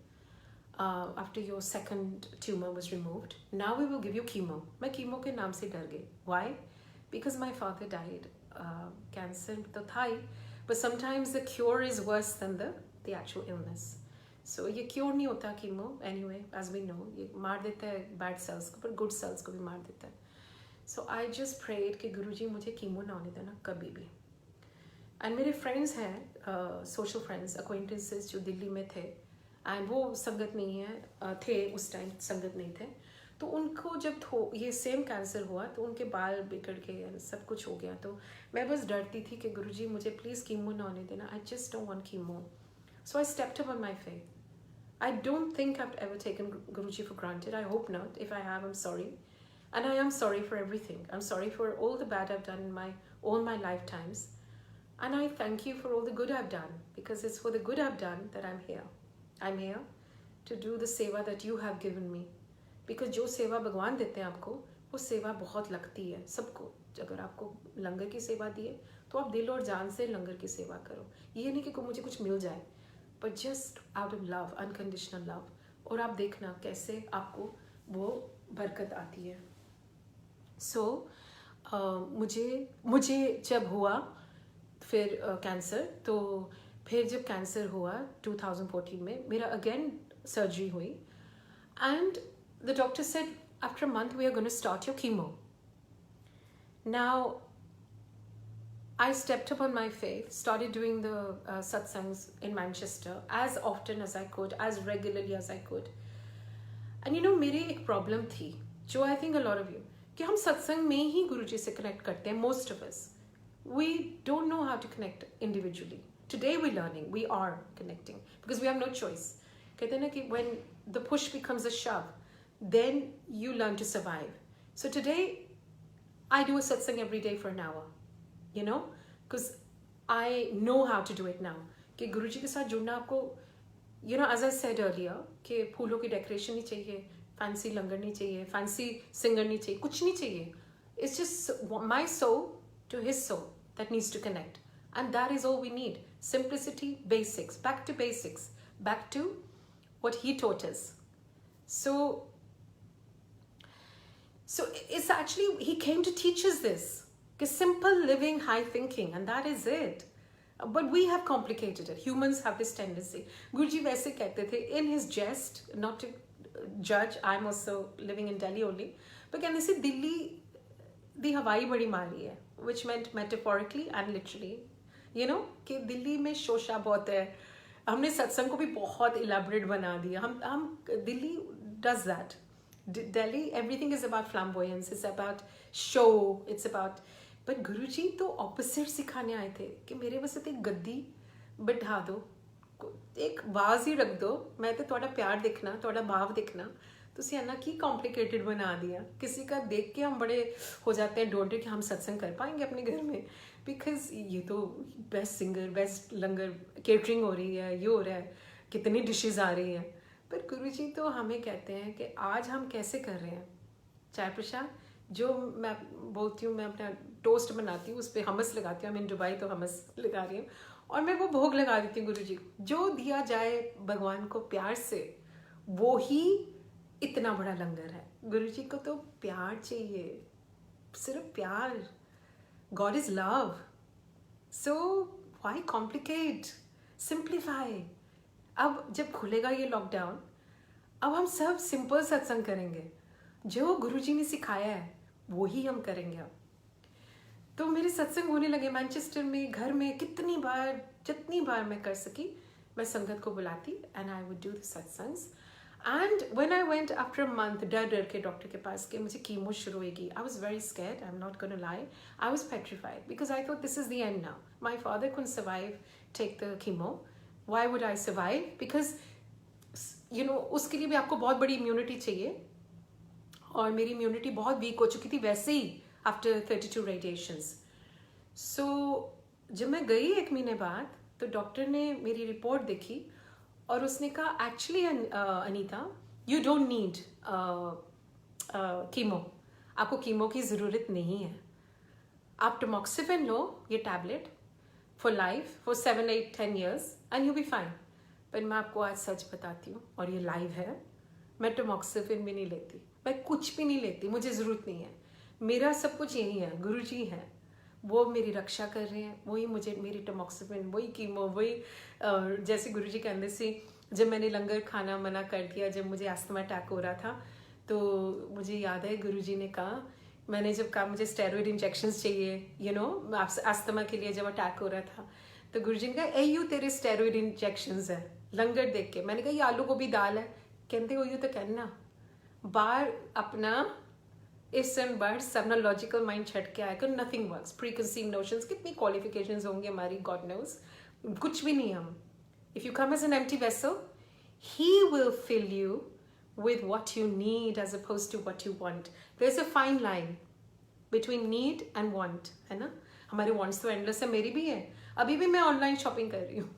after your second tumour was removed. Now we will give you chemo. मैं कीमो के नाम से डर गई. Why? Because my father died. Cancer तो था ही, but sometimes the cure is worse than the actual illness. So ये क्योर नहीं होता chemo. Anyway, as we know, ये मार देता है बैड सेल्स को, पर गुड सेल्स को भी मार देता है. सो आई जस्ट प्रेड कि गुरुजी मुझे कीमो ना होने देना कभी भी. एंड मेरे फ्रेंड्स हैं, सोशल फ्रेंड्स, अक्वेंटेंसेस जो दिल्ली में थे, एंड वो संगत नहीं है, थे उस टाइम संगत नहीं थे. तो उनको जब ये सेम कैंसर हुआ तो उनके बाल बिगड़ गए, सब कुछ हो गया. तो मैं बस डरती थी कि गुरुजी मुझे प्लीज़ कीमो ना होने देना. I just don't want chemo. So I stepped up on my faith. I don't think I've ever taken Guruji for granted. I hope not. If I have, I'm sorry. And I am sorry for everything. I'm sorry for all the bad I've done in all my lifetimes. And I thank you for all the good I've done, because it's for the good I've done that I'm here. I'm here to do the seva that you have given me. Because जो सेवा भगवान देते हैं आपको, वो सेवा बहुत लगती है सबको. अगर आपको लंगर की सेवा दिए तो आप दिल और जान से लंगर की सेवा करो. ये नहीं कि मुझे कुछ मिल जाए, but just out of love, unconditional love. और आप देखना कैसे आपको वो बरकत आती है. So मुझे जब हुआ फिर कैंसर, तो फिर जब कैंसर हुआ 2014 में, मेरा अगेन सर्जरी हुई. And the doctor said after a month we are going to start your chemo. Now I stepped up on my faith, started doing the satsangs in Manchester as often as I could, as regularly as I could. And you know, मेरी एक problem थी, जो I think a lot of you, कि हम सत्संग में ही गुरुजी से connect करते हैं. Most of us, we don't know how to connect individually. Today we're learning, we are connecting, because we have no choice. कहते हैं ना कि when the push becomes a shove, then you learn to survive. So today, I do a satsang every day for an hour. You know, because I know how to do it now. कि गुरुजी के साथ जुड़ना आपको, you know, as I said earlier, कि फूलों की decoration नहीं चाहिए, फैंसी लंगर नहीं चाहिए, फैंसी सिंगर नहीं चाहिए, कुछ नहीं चाहिए. It's just my soul to his soul that needs to connect, and that is all we need. Simplicity, basics, back to basics, back to what he taught us. So it's actually, he came to teach us this. Simple living, high thinking, and that is it. But we have complicated it. Humans have this tendency. Guruji वैसे कहते थे in his jest, not to judge, I'm also living in Delhi only, but कहते थे दिल्ली दी हवाई बड़ी मारी है, which meant metaphorically and literally, you know, कि दिल्ली में शोशा बहुत है. हमने सत्संग को भी बहुत elaborate बना दिया. हम Delhi does that. Delhi, everything is about flamboyance, it's about show, it's about. But Guruji तो ऑपोजिट सिखाने आए थे कि मेरे वास्ते एक गद्दी बिठा दो, एक वाज ही रख दो, मैं तो थोड़ा प्यार देखना, थोड़ा भाव देखना. तुसी इन्ना की कॉम्प्लिकेटेड बना दिया. किसी का देख के हम बड़े हो जाते हैं डोंटे कि हम सत्संग कर पाएंगे अपने घर में, बिकॉज ये तो बेस्ट सिंगर, बेस्ट लंगर, केटरिंग हो रही है, ये हो रहा है, कितनी डिशेज आ रही हैं. पर गुरुजी तो हमें कहते हैं कि आज हम कैसे कर रहे हैं. चाय प्रसाद जो मैं बोलती हूँ, मैं अपना टोस्ट बनाती हूँ, उस पर हमस लगाती हूँ. मैं दुबई तो हमस लगा रही हूँ, और मैं वो भोग लगा देती हूँ गुरुजी को. जो दिया जाए भगवान को प्यार से, वो ही इतना बड़ा लंगर है. गुरुजी को तो प्यार चाहिए, सिर्फ प्यार. God is love. So why complicate, simplify. अब जब खुलेगा ये लॉकडाउन, अब हम सब सिंपल सत्संग करेंगे. जो गुरुजी ने सिखाया है वो ही हम करेंगे. अब तो मेरे सत्संग होने लगे मैनचेस्टर में, घर में. जितनी बार मैं कर सकी, मैं संगत को बुलाती, and I would do the satsangs. And when I went after a month डर डर के डॉक्टर के पास कि मुझे कीमो शुरू होगी, I was very scared, I am not gonna lie, I was petrified because I thought this is the end now, my father couldn't survive take the chemo, why would I survive, because you know उसके लिए भी आपको बहुत बड़ी immunity चाहिए, और मेरी immunity बहुत वीक हो चुकी थी वैसे ही आफ्टर 32 रेडिएशंस. सो जब मैं गई 1 महीने बाद तो डॉक्टर ने मेरी रिपोर्ट देखी और उसने कहा actually Anita you don't need chemo, आपको कीमो की ज़रूरत नहीं है, आप टमॉक्सिफेन लो ये tablet for life for 7, 8, 10 years and you be fine. पर मैं आपको आज सच बताती हूँ और ये लाइव है, मैं टमॉक्सिफेन भी नहीं लेती, मैं कुछ भी नहीं लेती, मुझे ज़रूरत नहीं है. मेरा सब कुछ यही है, गुरुजी हैं, वो मेरी रक्षा कर रहे हैं, वही मुझे मेरी टमॉक्सिफेन, वही कीमो, वही जैसे गुरुजी कहते से जब मैंने लंगर खाना मना कर दिया, जब मुझे अस्थमा अटैक हो रहा था, तो मुझे याद है गुरुजी ने कहा, मैंने जब कहा मुझे स्टेरॉइड इंजेक्शंस चाहिए, यू नो अस्थमा के लिए जब अटैक हो रहा था, तो गुरुजी ने कहा ए यू तेरे स्टेरॉइड इंजेक्शंस है. लंगर देख के मैंने कहा ये आलू गोभी दाल है, कहते हो यू तो कहना बाहर अपना इस एंड बर्ड्स अपना लॉजिकल माइंड छट के आएगा, nothing works, pre conceive notions, कितनी क्वालिफिकेशंस होंगी हमारी, गॉड नोज, कुछ भी नहीं हम. If you come as an empty vessel, he will fill you with what you need as opposed to what you want. There's a fine line between need and want, है ना. हमारे wants तो endless है, मेरी भी है, अभी भी मैं ऑनलाइन शॉपिंग कर रही हूँ,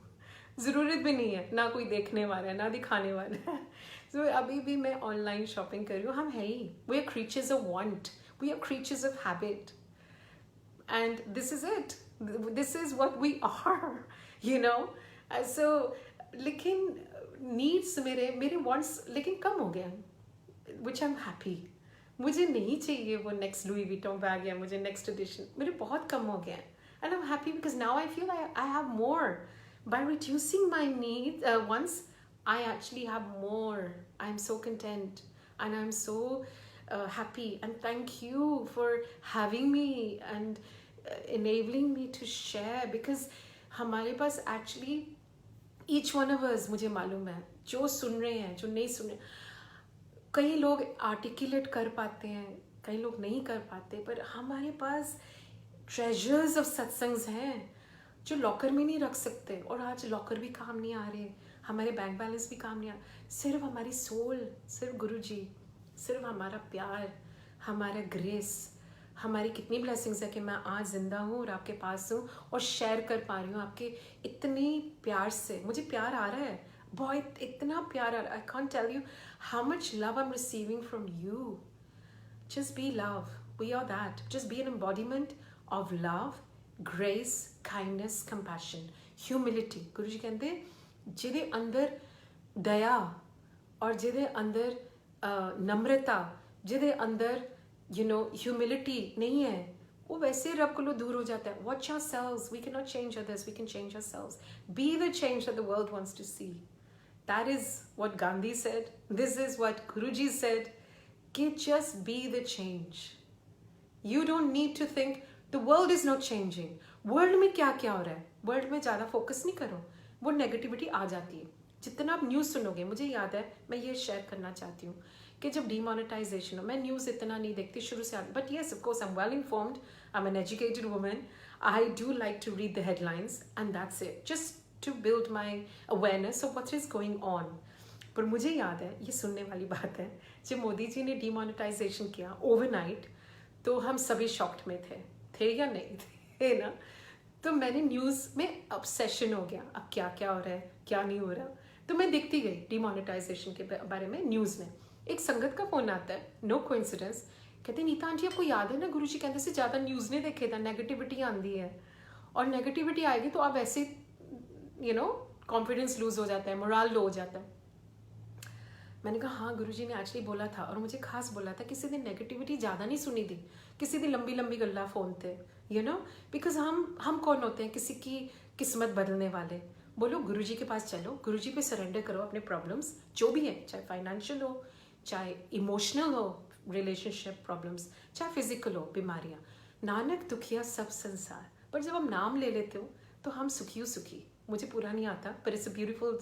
ज़रूरत भी नहीं है, ना कोई देखने वाला है ना दिखाने वाला है. So अभी भी मैं ऑनलाइन शॉपिंग कर रही हूँ, हम है ही, we are creatures of want, we are creatures of habit, and this is it, this is what we are, you know. So लेकिन नीड्स मेरे वांट्स लेकिन कम हो गया, विच आई एम हैप्पी. मुझे नहीं चाहिए वो नेक्स्ट लुई विटॉन बैग या मुझे नेक्स्ट एडिशन, मेरे बहुत कम हो गया, and I am happy because now I feel I have more. By reducing my need once I actually have more. I am so content and I am so happy, and thank you for having me and enabling me to share, because हमारे पास actually each one of us, मुझे मालूम है, जो सुन रहे हैं जो नहीं सुन रहे, कई लोग आर्टिकुलेट कर पाते हैं, कई लोग नहीं कर पाते, पर हमारे पास ट्रेजर्स ऑफ सत्संग्स हैं जो लॉकर में नहीं रख सकते, और आज लॉकर भी काम नहीं आ रहे, हमारे बैंक बैलेंस भी काम नहीं आ, सिर्फ हमारी सोल, सिर्फ गुरुजी, सिर्फ हमारा प्यार, हमारा ग्रेस, हमारी कितनी ब्लेसिंग्स है कि मैं आज जिंदा हूँ और आपके पास हूँ और शेयर कर पा रही हूँ आपके इतने प्यार से. मुझे प्यार आ रहा है बहुत, इतना प्यार आ रहा है, I can't tell you how much love I am receiving from you. Just be love, we are that, just be an embodiment of love, grace, kindness, compassion, humility. Guru ji कहते जिहदे अंदर दया और जिहदे अंदर नम्रता, जिहदे अंदर यू नो ह्यूमिलिटी नहीं है, वो वैसे रब को दूर हो जाता है. Watch yourselves, we can not change others, we can change ourselves. Be the change that the world wants to see. That is what Gandhi said, this is what Guruji said, कि just be the change. You don't need to think the world is not changing. World में क्या क्या हो रहा है, world में ज़्यादा focus नहीं करो, वो नेगेटिविटी आ जाती है. जितना आप न्यूज़ सुनोगे, मुझे याद है, मैं ये शेयर करना चाहती हूँ कि जब डीमोनेटाइजेशन हो, मैं न्यूज़ इतना नहीं देखती शुरू से, but yes of course I am well informed, I am an educated woman, I do like to read the headlines and that's it, just to build my awareness of what is going on. पर मुझे याद है, ये सुनने वाली बात है, जब मोदी जी ने डीमोनेटाइजेशन किया ओवरनाइट, तो हम सभी शॉक्ड में थे या नहीं थे ना. तो मैंने न्यूज़ में ऑब्सेशन हो गया, अब क्या क्या हो रहा है क्या नहीं हो रहा. तो मैं देखती गई डीमोनेटाइजेशन के बारे में न्यूज़ में. एक संगत का फोन आता है, नो कोइंसिडेंस, कहते नीता आंटी आपको याद है ना गुरुजी कहते से ज़्यादा न्यूज़ नहीं देखे था, नेगेटिविटी आती है, और नेगेटिविटी आएगी तो आप ऐसे यू नो कॉन्फिडेंस लूज हो जाता है, मोराल लो हो जाता है. मैंने कहा हाँ गुरुजी ने एक्चुअली बोला था, और मुझे खास बोला था, किसी दिन नेगेटिविटी ज़्यादा नहीं सुनी थी, किसी दिन लंबी लंबी गल्ला फ़ोन थे, यू नो, बिकॉज हम कौन होते हैं किसी की किस्मत बदलने वाले. बोलो गुरुजी के पास चलो, गुरुजी पे सरेंडर करो अपने प्रॉब्लम्स जो भी है, चाहे फाइनेंशियल हो, चाहे इमोशनल हो, रिलेशनशिप प्रॉब्लम्स, चाहे फिजिकल हो, बीमारियाँ. नानक दुखिया सब संसार. पर जब हम नाम ले लेते हो तो हम सुखी हो सुखी, मुझे पूरा नहीं आता, पर इट्स अ ब्यूटीफुल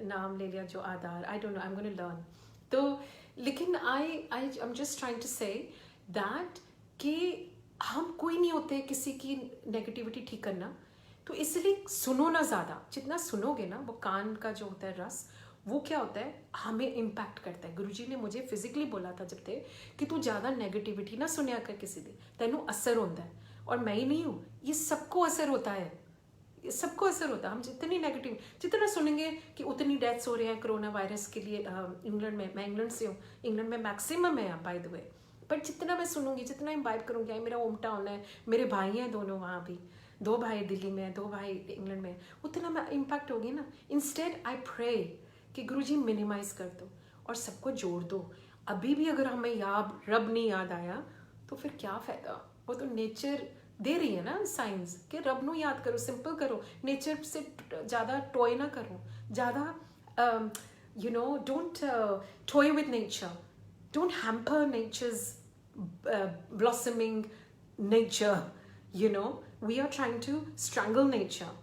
नाम ले लिया जो आधार, I don't know, I am gonna learn. तो लेकिन I am just trying to say that कि हम कोई नहीं होते किसी की नेगेटिविटी ठीक करना, तो इसलिए सुनो ना ज़्यादा, जितना सुनोगे ना वो कान का जो होता है रस, वो क्या होता है हमें इम्पैक्ट करता है। गुरुजी ने मुझे फिजिकली बोला था जब थे कि तू ज़्यादा नेगेटिविटी ना सुनिया कर किसी दी, तेनू असर होता है। और मैं ही नहीं हूँ, ये सबको असर होता है, ये सबको असर होता है। हम जितनी नेगेटिव जितना सुनेंगे कि उतनी डेथ्स हो रही हैं कोरोना वायरस के लिए इंग्लैंड में, मैं इंग्लैंड से हूँ, इंग्लैंड में मैक्सिमम है बाय द वे, बट जितना मैं सुनूंगी, जितना इम्बाइब करूँगी, मेरा होम टाउन है, मेरे भाई हैं दोनों वहाँ भी, 2 भाई दिल्ली में है, 2 भाई इंग्लैंड में, उतना मैं इम्पैक्ट होगी ना। इंस्टेड आई प्रे कि गुरुजी मिनिमाइज कर दो और सबको जोड़ दो। अभी भी अगर हमें रब नहीं याद आया तो फिर क्या फ़ायदा, वो तो नेचर दे रही है ना साइंस कि रब नो याद करो, सिंपल करो, नेचर से ज़्यादा टॉय ना करो, ज़्यादा you know don't toy with nature, don't hamper nature's blossoming nature, you know we are trying to strangle nature.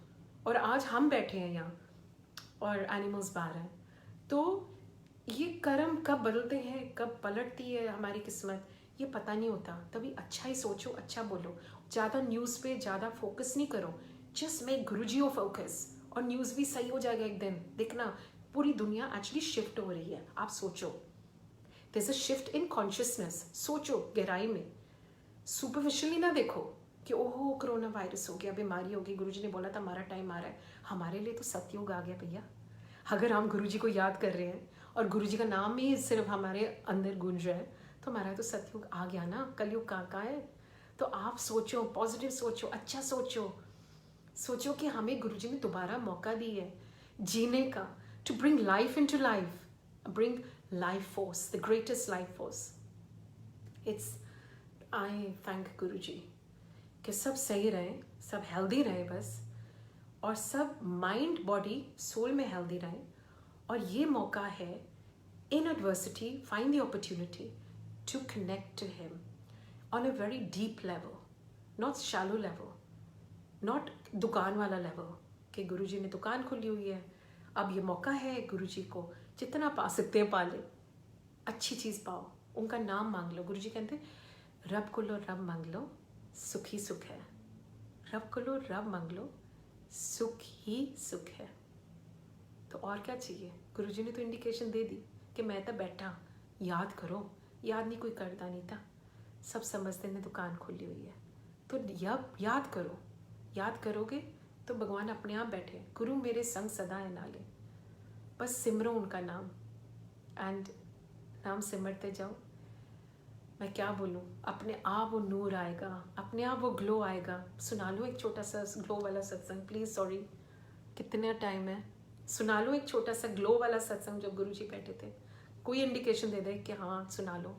और आज हम बैठे हैं यहाँ और एनिमल्स बाहर हैं। तो ये कर्म कब बदलते हैं, कब पलटती है हमारी किस्मत, ये पता नहीं होता। तभी अच्छा ही सोचो, अच्छा बोलो, ज़्यादा न्यूज़ पे ज़्यादा फोकस नहीं करो, just make Guruji of focus और न्यूज़ भी सही हो जाएगा एक दिन। देखना पूरी दुनिया एक्चुअली शिफ्ट हो रही है, आप सोचो, there is a shift in consciousness. सोचो गहराई में, सुपरफिशियली ना देखो कि ओहो कोरोना वायरस हो गया, बीमारी हो गई, गुरुजी ने बोला था हमारा टाइम आ रहा है। हमारे लिए तो सतयुग आ गया भैया। अगर हम गुरुजी को याद कर रहे हैं और गुरुजी का नाम ही सिर्फ हमारे अंदर गूंज रहा है, तो हमारा तो सतयुग आ गया ना। कलयुग कहाँ है? तो आप सोचो, पॉजिटिव सोचो, अच्छा सोचो, सोचो कि हमें गुरुजी ने दोबारा मौका दी है जीने का, to bring life into life, bring life force, the greatest life force. It's I thank Guruji कि सब सही रहे, सब हेल्दी रहे बस, और सब माइंड बॉडी सोल में हेल्दी रहे। और ये मौका है, in adversity find the opportunity to connect to him on a very deep level, not shallow level, not दुकान वाला लेवल कि गुरुजी ने दुकान खोली हुई है, अब ये मौका है गुरुजी को जितना पा सकते हैं पा ले, अच्छी चीज़ पाओ, उनका नाम मांग लो। गुरुजी कहते हैं रब को लो, रब मांग लो, सुख ही सुख है। रब को लो, रब मांग लो, सुख ही सुख है। तो और क्या चाहिए? गुरुजी ने तो इंडिकेशन दे दी कि मैं तो बैठा, याद करो। याद नहीं कोई करता नहीं था, सब समझते ने दुकान खोली हुई है। तो याद करो, याद करोगे तो भगवान अपने आप बैठे, गुरु मेरे संग सदा है नाले, बस सिमरो उनका नाम एंड नाम सिमरते जाओ। मैं क्या बोलूँ, अपने आप वो नूर आएगा, अपने आप वो ग्लो आएगा। सुना लो एक छोटा सा ग्लो वाला सत्संग प्लीज़, सॉरी कितना टाइम है, सुना लो एक छोटा सा ग्लो वाला सत्संग जब गुरुजी बैठे थे। कोई इंडिकेशन दे दे कि हाँ सुना लो,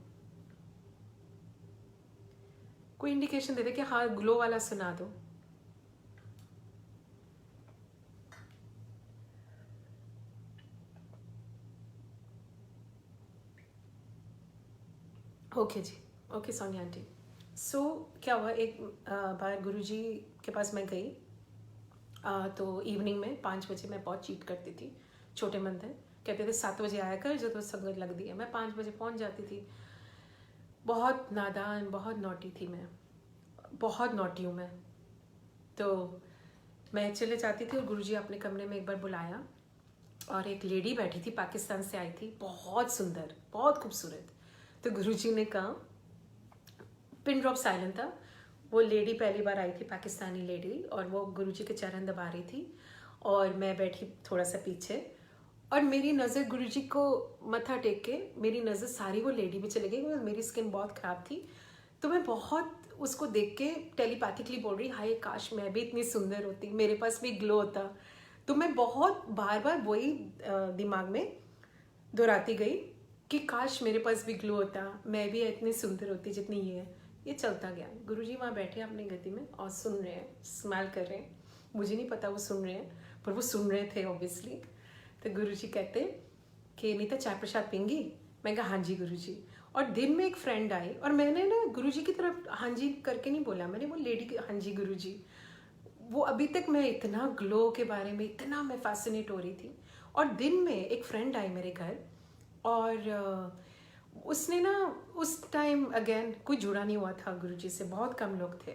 कोई इंडिकेशन दे दे कि हाँ ग्लो वाला सुना दो। ओके जी, ओके सोनिया आंटी। सो क्या हुआ, एक बार गुरुजी के पास मैं गई, तो इवनिंग में 5 बजे मैं बहुत चीट करती थी। छोटे मंदिर कहते थे 7 बजे आया कर, जो तो संगत लग दी है। मैं 5 बजे पहुंच जाती थी। बहुत नादान, बहुत नॉटी थी मैं, बहुत नॉटी हूँ मैं। तो मैं चले जाती थी और गुरुजी अपने कमरे में एक बार बुलाया और एक लेडी बैठी थी, पाकिस्तान से आई थी, बहुत सुंदर, बहुत खूबसूरत। तो गुरुजी ने कहा, पिन ड्रॉप साइलेंट था, वो लेडी पहली बार आई थी, पाकिस्तानी लेडी, और वो गुरुजी के चरण दबा रही थी और मैं बैठी थोड़ा सा पीछे, और मेरी नज़र गुरुजी को मत्था टेक के मेरी नज़र सारी वो लेडी पे चली गई। मेरी स्किन बहुत ख़राब थी, तो मैं बहुत उसको देख के टेलीपैथिकली बोल रही, हाय काश मैं भी इतनी सुंदर होती, मेरे पास भी ग्लो होता। तो मैं बहुत बार बार वही दिमाग में दोहराती गई कि काश मेरे पास भी ग्लो होता, मैं भी इतनी सुंदर होती जितनी ये है। ये चलता गया। गुरुजी वहाँ बैठे अपनी गति में और सुन रहे हैं, स्माइल कर रहे हैं। मुझे नहीं पता वो सुन रहे हैं, पर वो सुन रहे थे ऑब्वियसली। तो गुरुजी कहते कि नीता चाय प्रसाद पींगी? मैं कहा हाँ जी गुरुजी। और दिन में एक फ्रेंड आई और मैंने ना गुरुजी की तरफ हाँ जी करके नहीं बोला, मैंने वो लेडी हाँ जी गुरुजी। वो अभी तक मैं इतना ग्लो के बारे में इतना मैं फैसिनेट हो रही थी। और दिन में एक फ्रेंड आई मेरे घर, और उसने ना उस टाइम अगेन कोई जुड़ा नहीं हुआ था गुरुजी से, बहुत कम लोग थे।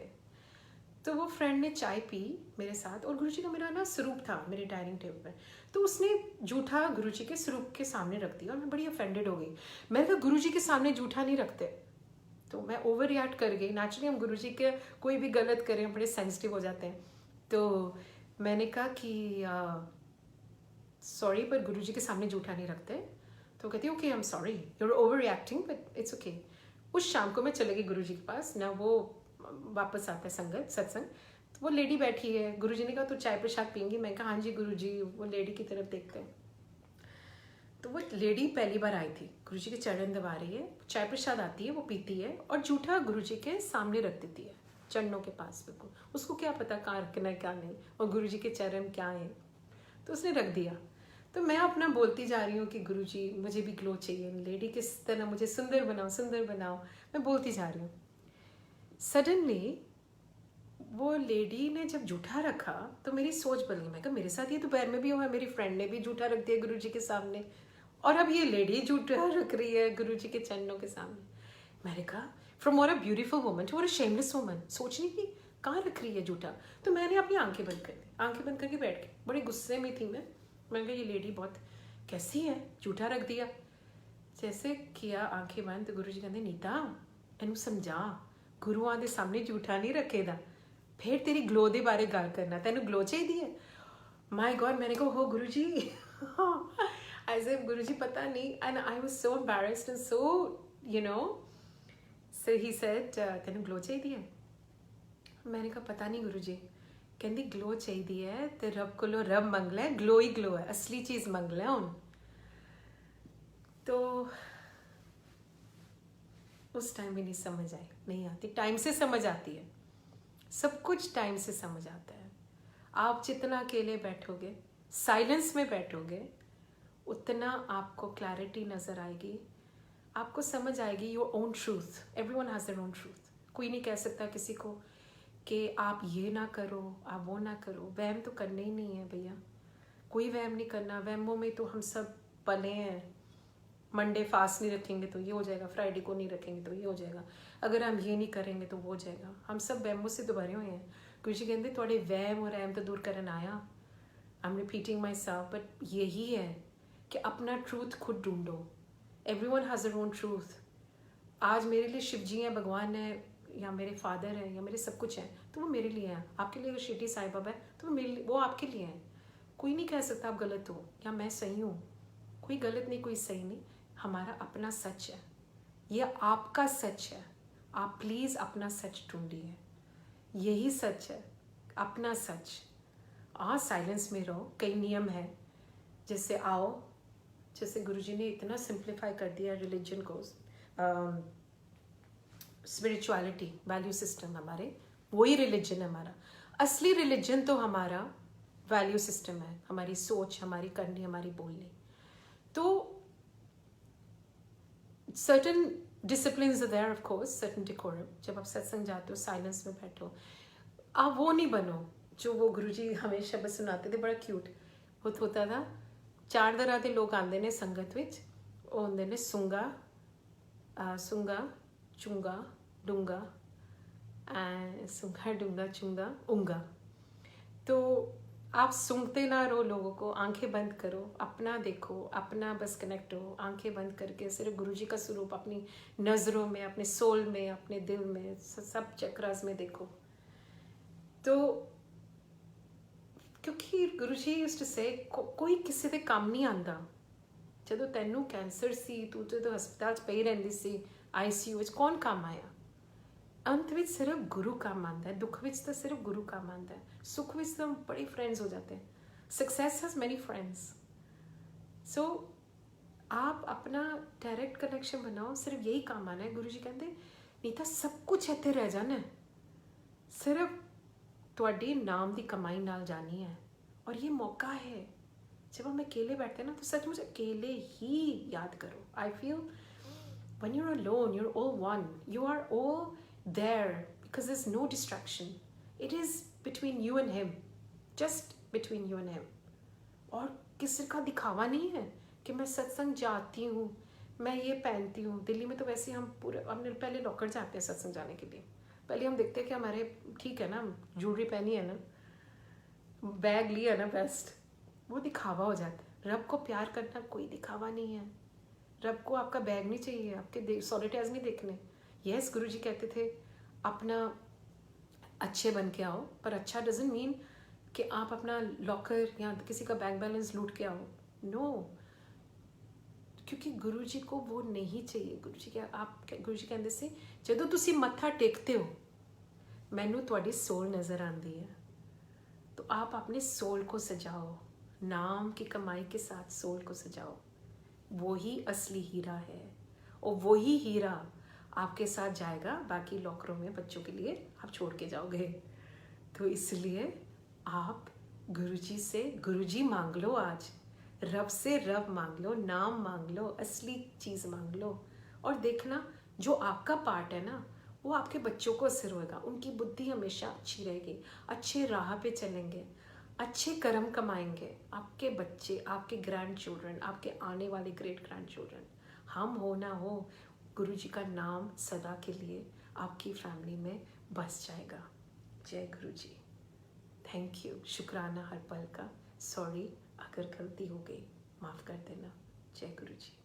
तो वो फ्रेंड ने चाय पी मेरे साथ, और गुरुजी का मेरा ना स्वरूप था मेरे डाइनिंग टेबल पर, तो उसने जूठा गुरुजी के स्वरूप के सामने रख दिया, और मैं बड़ी ऑफेंडेड हो गई। मैंने कहा गुरुजी के सामने जूठा नहीं रखते। तो मैं ओवर रिएक्ट कर गई। नेचुरली हम गुरुजी के कोई भी गलत करें हम बड़े सेंसिटिव हो जाते हैं। तो मैंने कहा कि सॉरी, पर गुरुजी के सामने जूठा नहीं रखते। तो कहती okay, I am sorry, you are overreacting, but it's okay. उस शाम को मैं चले गई गुरुजी के पास ना, वो वापस आता है सत्संग। तो वो लेडी बैठी है, गुरुजी ने कहा तो चाय प्रसाद पियेंगी? मैं कहा हाँ जी गुरुजी। वो लेडी की तरफ देखते हैं, तो वो लेडी पहली बार आई थी, गुरुजी के चरण दबा रही है, चाय प्रसाद आती है, वो पीती है, और जूठा गुरुजी के सामने रख देती है, चरणों के पास बिल्कुल। उसको क्या पता कहाँ रखना है क्या नहीं, और गुरुजी के चरण क्या है। तो उसने रख दिया। तो मैं अपना बोलती जा रही हूँ कि गुरुजी मुझे भी ग्लो चाहिए, लेडी किस तरह मुझे सुंदर बनाओ, मैं बोलती जा रही हूँ। सडनली वो लेडी ने जब जूठा रखा तो मेरी सोच बदल गई। मैं कहा मेरे साथ ये दोपहर में भी हुआ, मेरी फ्रेंड ने भी जूठा रख दिया गुरुजी के सामने, और अब ये लेडी जूठा रख रही है गुरुजी के चरणों के सामने। मैंने कहा from what a beautiful woman to what a shameless woman, सोचने की कहाँ रख रही है जूठा। तो मैंने अपनी आंखें बंद कर दी, आंखें बंद करके बैठ गई, बड़े गुस्से में थी मैं। मैंने कहा ये लेडी बहुत कैसी है, जूठा रख दिया। जैसे किया आंखें बंद, तो गुरुजी कहते नीता ਇਹਨੂੰ ਸਮਝਾ, ਗੁਰੂਆਂ ਦੇ ਸਾਹਮਣੇ ਝੂਠਾ ਨਹੀਂ ਰੱਖੇਦਾ, फिर तेरी ग्लो दे बारे गल करना, तेन ग्लो चाहिए है। माय गॉड, मैंने कहा हो गुरु जी, आई से गुरु जी पता नहीं, and I was so embarrassed and so you know. So he said तेन ग्लो चाहिए है? मैंने कहा पता नहीं गुरु जी। कहती ग्लो चाहिए है तो रब को रब मंग लै, ग्लो ही ग्लो है, असली चीज़ मंग लै हुण। तो उस टाइम भी नहीं समझ आई, नहीं आती, टाइम से समझ आती है, सब कुछ टाइम से समझ आता है। आप जितना अकेले बैठोगे, साइलेंस में बैठोगे, उतना आपको क्लैरिटी नज़र आएगी, आपको समझ आएगी your own truth. Everyone has their own truth. कोई नहीं कह सकता किसी को कि आप ये ना करो, आप वो ना करो। वहम तो करने ही नहीं है भैया, कोई वहम नहीं करना। वहमों में तो हम सब पले हैं। मंडे फास्ट नहीं रखेंगे तो ये हो जाएगा, फ्राइडे को नहीं रखेंगे तो ये हो जाएगा, अगर हम ये नहीं करेंगे तो वो हो जाएगा। हम सब वहमों से तो भरे हुए हैं। कुछ कहते थोड़े वहम और रहम तो दूर करन आया। I am repeating my self, but यही है कि अपना ट्रूथ खुद ढूंढो। Everyone has their own truth. आज मेरे लिए शिव जी हैं, भगवान है, या मेरे फादर हैं, या मेरे सब कुछ हैं, तो वो मेरे लिए हैं। आपके लिए अगर शिरडी साईं बाबा है तो वो आपके लिए हैं। कोई नहीं कह सकता आप गलत हो या मैं सही हूँ। कोई गलत नहीं, कोई सही नहीं, हमारा अपना सच है, ये आपका सच है। आप प्लीज़ अपना सच ढूंढिए, यही सच है, अपना सच। साइलेंस में रहो। कई नियम है, जैसे आओ, जैसे गुरुजी ने इतना सिंप्लीफाई कर दिया रिलीजन को, स्पिरिचुअलिटी वैल्यू सिस्टम हमारे, वही रिलीजन है हमारा। असली रिलीजन तो हमारा वैल्यू सिस्टम है, हमारी सोच, हमारी करनी, हमारी बोलनी। तो certain disciplines are there, of course, certain decorum. जब आप सत्संग जाते हो, साइलेंस में बैठो, आप वो नहीं बनो जो वो गुरुजी हमेशा बस सुनाते थे, बड़ा क्यूट होता था। 4 तरह के लोग आते हैं संगत विच, वो होंगे ने सुंगा, सुंगा, चुंगा, डूंगा, सुंगा, डूंगा, चुंगा, उंगा। तो आप सुनते ना रहो लोगों को, आंखें बंद करो, अपना देखो, अपना बस कनेक्ट हो, आंखें बंद करके सिर्फ गुरुजी का स्वरूप अपनी नज़रों में, अपने सोल में, अपने दिल में, सब चक्रास में देखो। तो क्योंकि गुरुजी यूज्ड टू से कोई किसी दे काम नहीं आंदा। ਜਦੋਂ ਤੈਨੂੰ ਕੈਂਸਰ ਸੀ, ਤੂੰ ਜਦੋਂ ਹਸਪਤਾਲ 'ਚ ਪਈ ਰਹਿੰਦੀ ਸੀ ICU ਵਿੱਚ, ਕੌਣ ਕੰਮ ਆਇਆ? अंत में सिर्फ गुरु काम आंदा है। दुख में तो सिर्फ गुरु काम आंदा है, सुख में तो हम बड़े फ्रेंड्स हो जाते हैं। Success has many friends. So आप अपना डायरेक्ट कनेक्शन बनाओ, सिर्फ यही काम आना है। गुरु जी कहते नहीं तो सब कुछ इत्थे रह जाना है, सिर्फ तुहाडी नाम की कमाई नाल जानी है। और ये मौका है, जब हम अकेले बैठते हैं ना, तो सचमुच अकेले ही याद करो। I feel when you're alone, you're all one, you are all there because there's no distraction. It is between you and him, just between you and him. और किसी का दिखावा नहीं है कि मैं सत्संग जाती हूँ, मैं ये पहनती हूँ। दिल्ली में तो वैसे हम पूरे हमने पहले लॉकर जाते हैं सत्संग जाने के लिए। पहले हम देखते हैं कि हमारे ठीक है ना, ज्वेलरी पहनी है ना, बैग लिया ना, बेस्ट। वो दिखावा हो जाता है। रब को प्यार करना कोई दिखावा नहीं है। रब को आपका बैग नहीं चाहिए, आपके सॉलिटेयर्स नहीं देखने। यस, गुरुजी कहते थे अपना अच्छे बन के आओ, पर अच्छा डजंट मीन कि आप अपना लॉकर या किसी का बैंक बैलेंस लूट के आओ। नो, क्योंकि गुरुजी को वो नहीं चाहिए। गुरुजी कहते से ਜਦੋਂ ਤੁਸੀਂ ਮੱਥਾ ਟੇਕते हो मैनू ਤੁਹਾਡੀ सोल नज़र आती है। तो आप अपने सोल को सजाओ, नाम की कमाई के साथ सोल को सजाओ। वही असली हीरा है, और वही हीरा आपके साथ जाएगा बाकी लॉकरों में, बच्चों के लिए आप छोड़ के जाओगे। तो इसलिए आप गुरुजी से गुरुजी मांग लो, आज रब से रब मांग लो, नाम मांग लो, असली चीज़ मांग लो। और देखना जो आपका पार्ट है ना, वो आपके बच्चों को असर होएगा। उनकी बुद्धि हमेशा अच्छी रहेगी, अच्छे राह पे चलेंगे, अच्छे कर्म कमाएंगे। आपके बच्चे, आपके ग्रैंड चिल्ड्रन, आपके आने वाले ग्रेट ग्रैंड चिल्ड्रन, हम हो ना हो, गुरुजी का नाम सदा के लिए आपकी फैमिली में बस जाएगा। जय गुरुजी। थैंक यू, शुक्राना हर पल का। सॉरी अगर गलती हो गई, माफ़ कर देना। जय गुरुजी।